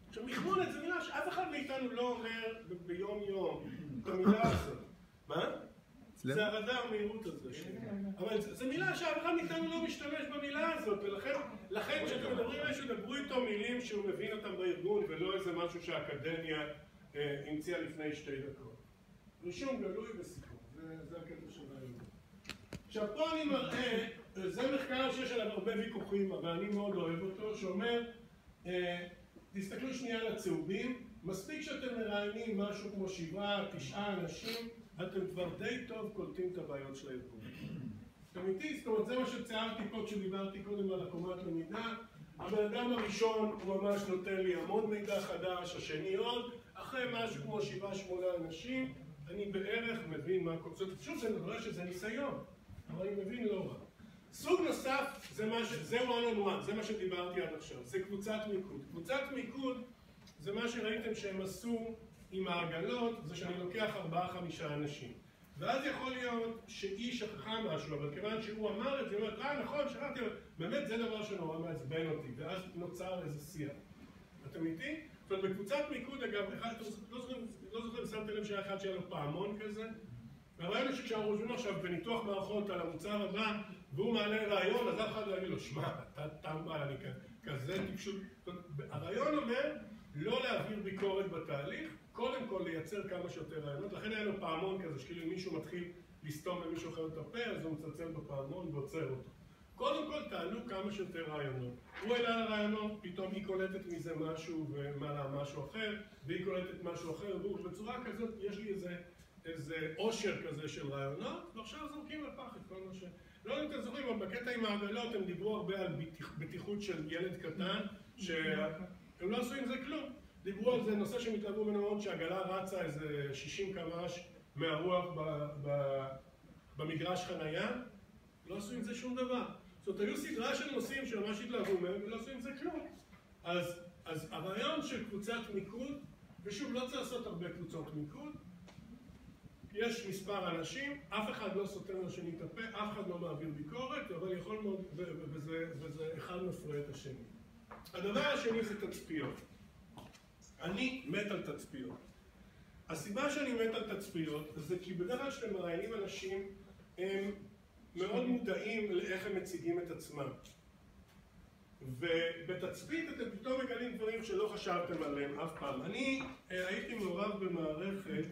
עכשיו, מכמונת זה מילה שאף אחד מאיתנו לא אומר ביום יום את המילה הזאת. מה? זה הרדע המהירות הזה. אבל זו מילה שאף אחד מאיתנו לא משתמש במילה הזאת, ולכן כשאתם מדברים משהו, דברו איתו מילים שהוא מבין אותם בארגון, ולא איזה משהו שהאקדמיה המציאה לפני 2 דקות. רישום גלוי וסיכום. זה הקטע של הארגון. עכשיו פה אני מראה, זה מחקר שיש עליו הרבה ויכוחים, אבל אני מאוד אוהב אותו, שאומר, תסתכלו שנייה על הצהובים, מספיק שאתם מראיינים משהו כמו 7-9 אנשים, אתם כבר די טוב קולטים את הבעיות של הארגון. אתם איתי? זאת אומרת, זה מה שציינתי פה כשדיברתי קודם על עקומת למידה, הבן אדם הראשון הוא ממש נותן לי המון מידע חדש, השני עוד, אחרי משהו כמו 7-8 אנשים, אני בערך מבין מה קורה. פשוט זה נראה שזה ניסיון. אבל אני מבין לא רע. סוג נוסף, זה one on one, זה מה שדיברתי עד עכשיו, זה קבוצת מיקוד. קבוצת מיקוד זה מה שראיתם שהם עשו עם העגלות, זה שאני לוקח 4-5 אנשים. ואז יכול להיות שהיא שכחה משהו, אבל כיוון שהוא אמר את זה, הוא אומר, נכון, שכחתי, אבל באמת זה דבר שנורא מעצבן אותי, ואז נוצר איזה שיח. אתם איתי? זאת אומרת, בקבוצת מיקוד, אגב, לא זוכר, שמתי לב שהיה אחד שהיה לו פעמון כזה, והרעיון הוא שכשאנחנו חושבים עכשיו בניתוח מערכות על המוצר הבא, והוא מעלה רעיון, אז אף אחד לא יגיד לו, שמע, אתה טמבל, אני כזה טיפשות. הרעיון אומר לא להעביר ביקורת בתהליך, קודם כל לייצר כמה שיותר רעיונות, לכן היה לו פעמון כזה, שכאילו מישהו מתחיל לסתום למישהו אחר את הפה, אז הוא מצלצל בפעמון ועוצר אותו. קודם כל תעלו כמה שיותר רעיונות. הוא העלה לרעיונות, פתאום היא קולטת מזה משהו ומעלה משהו אחר, והיא קולטת משהו אחר, ובצורה כזאת יש לי איזה עושר כזה של רעיונות, ועכשיו זורקים לפח את כל מה ש... לא יודע אם אתם זוכרים, אבל בקטע עם העגלות הם דיברו הרבה על בטיחות של ילד קטן, שהם לא עשו עם זה כלום. דיברו על זה נושא שמתלהבו ממנו מאוד, שהעגלה רצה איזה 60 קמ"ש מהרוח במגרש חנייה, לא עשו עם זה שום דבר. זאת אומרת, היו סדרה של נושאים שממש התלהבו מהם ולא עשו עם זה כלום. אז הרעיון של קבוצת מיקוד, ושוב, לא צריך לעשות הרבה קבוצות מיקוד, יש מספר אנשים, אף אחד לא סותם לשני את הפה, אף אחד לא מעביר ביקורת, אבל יכול מאוד, וזה אחד מפריע את השני. הדבר השני זה תצפיות. אני מת על תצפיות. הסיבה שאני מת על תצפיות זה כי בדרך כלל שאתם מראיינים אנשים, הם מאוד מודעים לאיך הם מציגים את עצמם. ובתצפית אתם פתאום מגלים דברים שלא חשבתם עליהם אף פעם. אני הייתי מעורב במערכת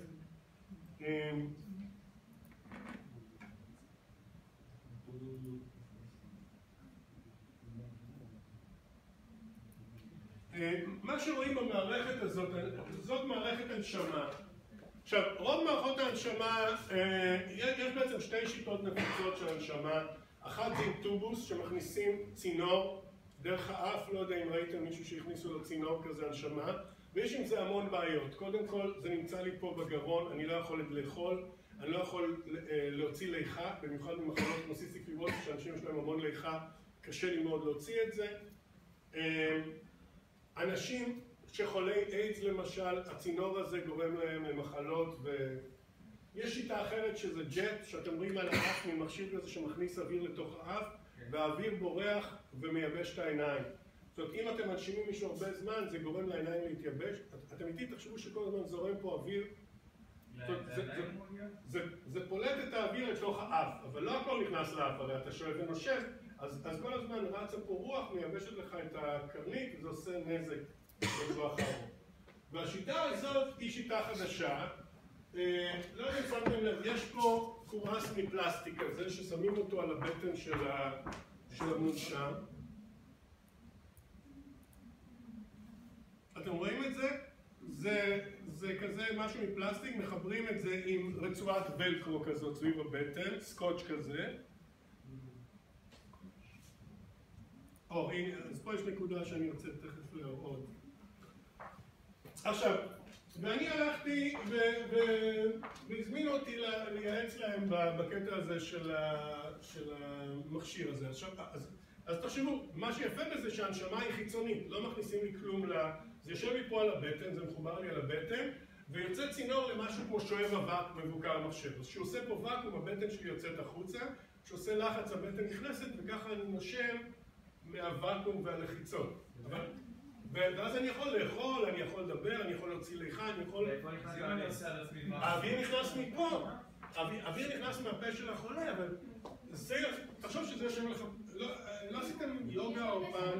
מה שרואים במערכת הזאת, זאת מערכת הנשמה. עכשיו, רוב מערכות ההנשמה, יש בעצם 2 שיטות נפוצות של הנשמה. אחת זה עם טובוס שמכניסים צינור דרך האף, לא יודע אם ראיתם מישהו שהכניסו לו צינור כזה הנשמה, ויש עם זה המון בעיות. קודם כל, זה נמצא לי פה בגרון, אני לא יכול לאכול, אני לא יכול להוציא ליחה, במיוחד במחלות כמו סיסטיק פיברוזיס, שאנשים יש להם המון ליחה, קשה לי מאוד להוציא את זה. אנשים שחולי איידס למשל, הצינור הזה גורם להם למחלות, ויש שיטה אחרת שזה ג'ט, שאתם רואים על האף ממכשיר כזה שמכניס אוויר לתוך האף, והאוויר בורח ומייבש את העיניים. זאת אומרת, אם אתם מנשימים מישהו הרבה זמן, זה גורם לעיניים להתייבש. אתם איתי תחשבו שכל הזמן זורם פה אוויר. זה פולט את האוויר לתוך האף, אבל לא הכל נכנס לאף, הרי אתה שואב ונושף, אז כל הזמן רצה פה רוח, מייבשת לך את הקרנית, וזה עושה נזק בטווח הארוך. והשיטה הזאת היא שיטה חדשה. לא יודע אם שמתם לב, יש פה קורס מפלסטיק כזה ששמים אותו על הבטן של המונשם. אתם רואים את זה? זה כזה משהו מפלסטיק, מחברים את זה עם רצועת ולקרו כזאת סביב הבטן, סקוץ' כזה. הנה, אז פה יש נקודה שאני רוצה תכף להראות. עכשיו, ואני הלכתי והזמינו אותי לייעץ להם בקטע הזה של המכשיר הזה. אז תחשבו, מה שיפה בזה שההנשמה היא חיצונית, לא מכניסים לי כלום זה יושב לי פה על הבטן, זה מחובר לי על הבטן, ויוצא צינור למשהו כמו שואב אבק מבוקר המחשב. אז כשעושה פה ואקום, הבטן שלי יוצאת החוצה, כשעושה לחץ הבטן נכנסת, וככה אני נושם מהוואקום והלחיצות. ואז אני יכול לאכול, אני יכול לדבר, אני יכול להוציא ליחה, אני יכול... האוויר נכנס מפה, האוויר נכנס מהפה של החולה, אבל תחשוב שזה יושב לך... לא עשיתם יוגה או פעם...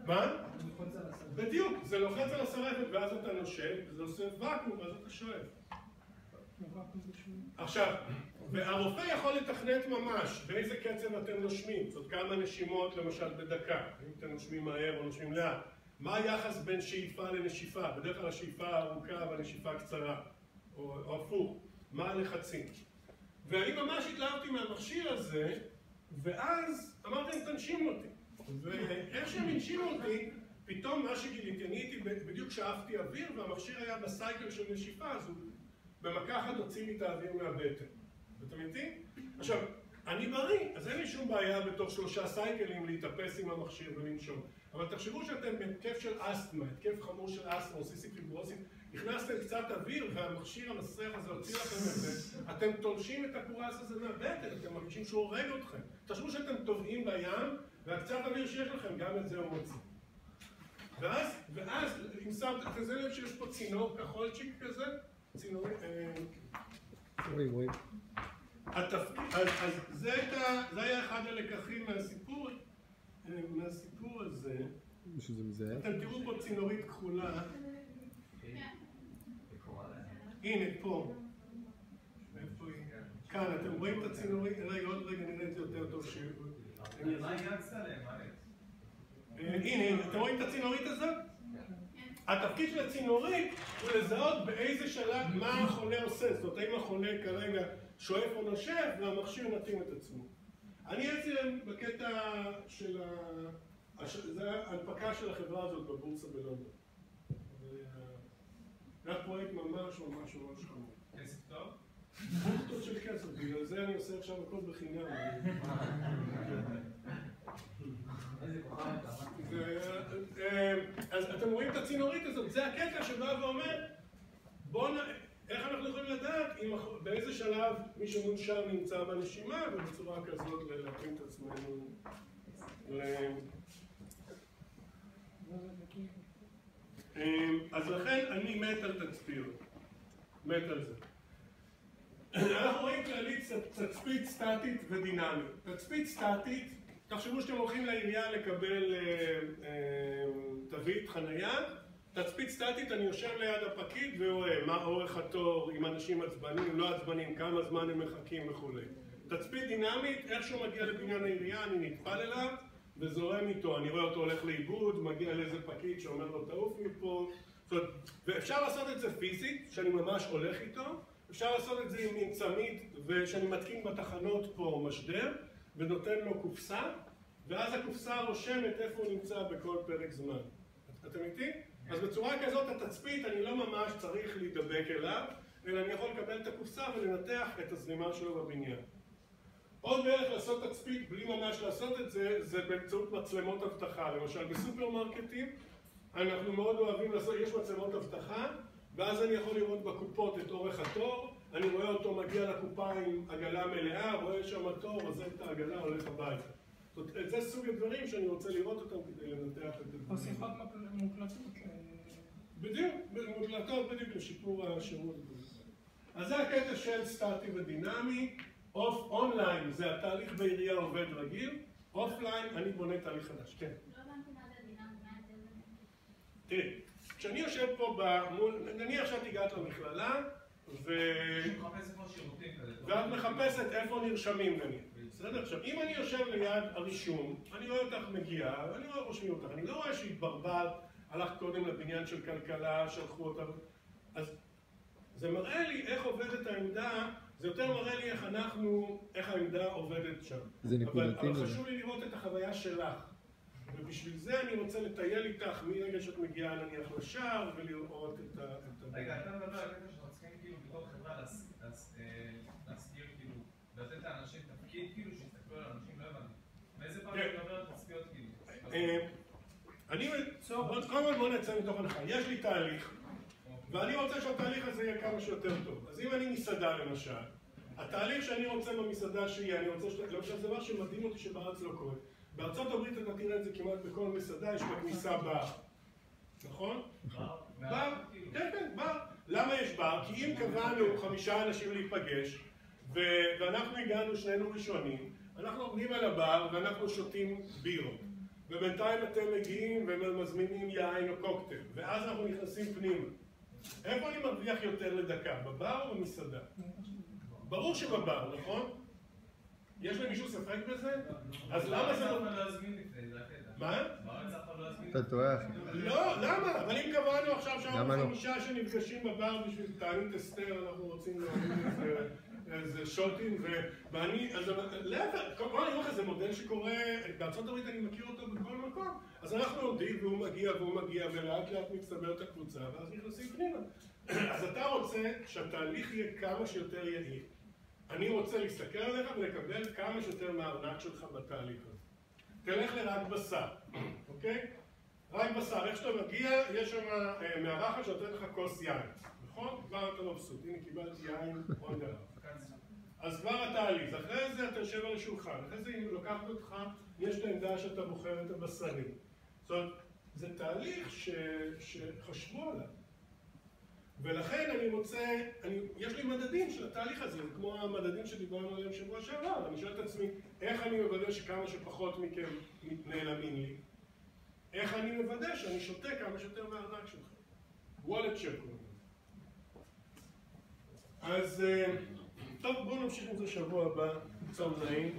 מה? בדיוק, זה לוחץ על השרפת ואז אתה נושב, וזה עושה ואקום ואז אתה שואב. עכשיו, והרופא יכול לתכנת ממש באיזה קצב אתם נושמים, זאת כמה נשימות למשל בדקה, אם אתם נושמים מהר או נושמים לאט. מה היחס בין שאיפה לנשיפה? בדרך כלל השאיפה ארוכה והנשיפה קצרה, או הפוך. מה הלחצים? ואני ממש התלהבתי מהמכשיר הזה, ואז אמרתי להם תנשימו אותי. ואיך שהם הנשימו אותי, פתאום מה שגיליתי, אני הייתי בדיוק שאפתי אוויר והמכשיר היה בסייקל של נשיפה, אז הוא במכה אחת הוציא לי את האוויר מהבטן. אתם איתי? עכשיו, אני בריא, אז אין לי שום בעיה בתוך 3 סייקלים להתאפס עם המכשיר ולנשום. אבל תחשבו שאתם בהתקף של אסתמה, התקף חמור של אסתמה או סיסטיק פיברוזיס, הכנסתם קצת אוויר והמכשיר המסריח הזה הוציא לכם את זה, אתם תולשים את הקורס הזה מהבטן, אתם מרגישים שהוא הורג אתכם. תחשבו שאתם טובעים בים והקצת אוויר שיש לכם, גם את זה הוא מוציא. ואז, אם שמת, אתה זה לב שיש פה צינור כחולצ'יק כזה, צינור... רואים. אז זה היה אחד הלקחים מהסיפור הזה. אתם תראו פה צינורית כחולה. הנה, פה. איפה היא? כאן, אתם רואים את הצינורית? עוד רגע נראה את זה יותר טוב הנה, אתם רואים את הצינורית הזאת? התפקיד של הצינורית הוא לזהות באיזה שלב מה החולה עושה. זאת אומרת, האם החולה כרגע שואף או נושב והמכשיר מתאים את עצמו. אני אצלי להם בקטע של זה ההנפקה של החברה הזאת בבורסה בלונדון. זה היה פרויקט ממש חמור. כסף טוב? טוב של כסף, בגלל זה אני עושה עכשיו הכל בחינם. אז אתם רואים את הצינורית הזאת, זה הקטע שבא ואומר איך אנחנו יכולים לדעת באיזה שלב מי שמונשם נמצא בנשימה ובצורה כזאת להתאים את עצמנו אז לכן אני מת על תצפיות, מת על זה. אנחנו רואים כללית תצפית סטטית ודינמית. תצפית סטטית, תחשבו שאתם הולכים לעירייה לקבל תווית חנייה, תצפית סטטית אני יושב ליד הפקיד ורואה מה אורך התור, אם אנשים עצבנים, לא עצבנים, כמה זמן הם מחכים וכו'. תצפית דינמית, איך שהוא מגיע לבניין העירייה אני נטפל אליו וזורם איתו, אני רואה אותו הולך לאיבוד, מגיע לאיזה פקיד שאומר לו תעוף מפה, ואפשר לעשות את זה פיזית, שאני ממש הולך איתו, אפשר לעשות את זה עם צמיד ושאני מתקין בתחנות פה משדר ונותן לו קופסה, ואז הקופסה רושמת איפה הוא נמצא בכל פרק זמן. אתם איתי? אז בצורה כזאת התצפית אני לא ממש צריך להידבק אליו, אלא אני יכול לקבל את הקופסה ולנתח את הזרימה שלו בבניין. עוד דרך לעשות תצפית בלי ממש לעשות את זה, זה באמצעות מצלמות אבטחה. למשל בסופרמרקטים אנחנו מאוד אוהבים לעשות, יש מצלמות אבטחה, ואז אני יכול לראות בקופות את אורך התור, אני רואה אותו מגיע לקופה עם עגלה מלאה, רואה שם התור, עוזב את העגלה, הולך הביתה. זה סוג הדברים שאני רוצה לראות אותם כדי לנתח את הדברים. או שיחות מוקלטות. בדיוק, מוקלטות בדיוק לשיפור השירות. אז זה הקטע של סטטי ודינמי. אונליין זה התהליך בעירייה עובד רגיל, אופליין אני בונה תהליך חדש. כן. לא הבנתי מה זה דינמי, מה ההבדל בין זה? תראי. כשאני יושב פה נניח שאת הגעת למכללה, ואת מחפשת איפה נרשמים נניח. בסדר? עכשיו, אם אני יושב ליד הרישום, אני רואה אותך מגיעה, ואני רואה רושמים אותך, אני לא רואה שהתברברת, הלכת קודם לבניין של כלכלה, שלחו אותה, אז זה מראה לי איך עובדת העמדה, זה יותר מראה לי איך העמדה עובדת שם. אבל חשוב לי לראות את החוויה שלך. ובשביל זה אני רוצה לטייל איתך מרגע שאת מגיעה נניח לשער ולראות את ה... רגע, אתה מדבר על הקטע שאנחנו צריכים כאילו בתור חברה להזכיר כאילו, לתת לאנשים תפקיד כאילו שיסתכלו על אנשים, לא הבנתי. מאיזה פעם אתה מדבר על תצפיות כאילו? בוא נצא מתוך הנחה, יש לי תהליך ואני רוצה שהתהליך הזה יהיה כמה שיותר טוב. אז אם אני מסעדה למשל, התהליך שאני רוצה במסעדה שיהיה, אני רוצה למשל זה דבר שמדהים אותי שבארץ לא קורה. בארצות הברית אתה תראה את זה כמעט בכל מסעדה, יש בכניסה בר. נכון? בר? כן, כן, בר. למה יש בר? כי אם קבענו 5 אנשים להיפגש, ואנחנו הגענו שנינו ראשונים, אנחנו עומדים על הבר ואנחנו שותים בירות. ובינתיים אתם מגיעים ומזמינים יין או קוקטייל, ואז אנחנו נכנסים פנימה. איפה אני מרוויח יותר לדקה? בבר או במסעדה? ברור שבבר, נכון? יש למישהו ספק בזה? אז למה זה לא... מה? אתה טועה. לא, למה? אבל אם קבענו עכשיו שאנחנו 5 שנפגשים בבר בשביל תענית אסתר, אנחנו רוצים להוריד איזה שוטים, ואני... אז להפך, כל אני אומר לך, זה מודל שקורה, בארצות הברית אני מכיר אותו בכל מקום, אז אנחנו עומדים והוא מגיע, ולאט לאט מצטברת הקבוצה, ואז נכנסים פנימה. אז אתה רוצה שהתהליך יהיה כמה שיותר יעיל. אני רוצה להסתכל עליך ולקבל כמה שיותר מהארנק שלך בתהליך הזה. תלך לרק בשר, אוקיי? רק בשר, איך שאתה מגיע, יש שם מארחת שנותנת לך כוס יין, נכון? כבר אתה מבסוט, הנה קיבלתי יין, עוד דבר. אז כבר אתה עליז, אחרי זה אתה יושב על השולחן, אחרי זה אם לוקחת אותך, יש את העמדה שאתה בוחר את הבשרים. זאת אומרת, זה תהליך שחשבו עליו. ולכן אני מוצא, יש לי מדדים של התהליך הזה, כמו המדדים שדיברנו עליהם שבוע שעבר, אני שואל את עצמי, איך אני מוודא שכמה שפחות מכם נעלמים לי? איך אני מוודא שאני שותה כמה שיותר מהארנק שלך? וולט צ'ק. אז, טוב, בואו נמשיך עם זה שבוע הבא, צום נעים.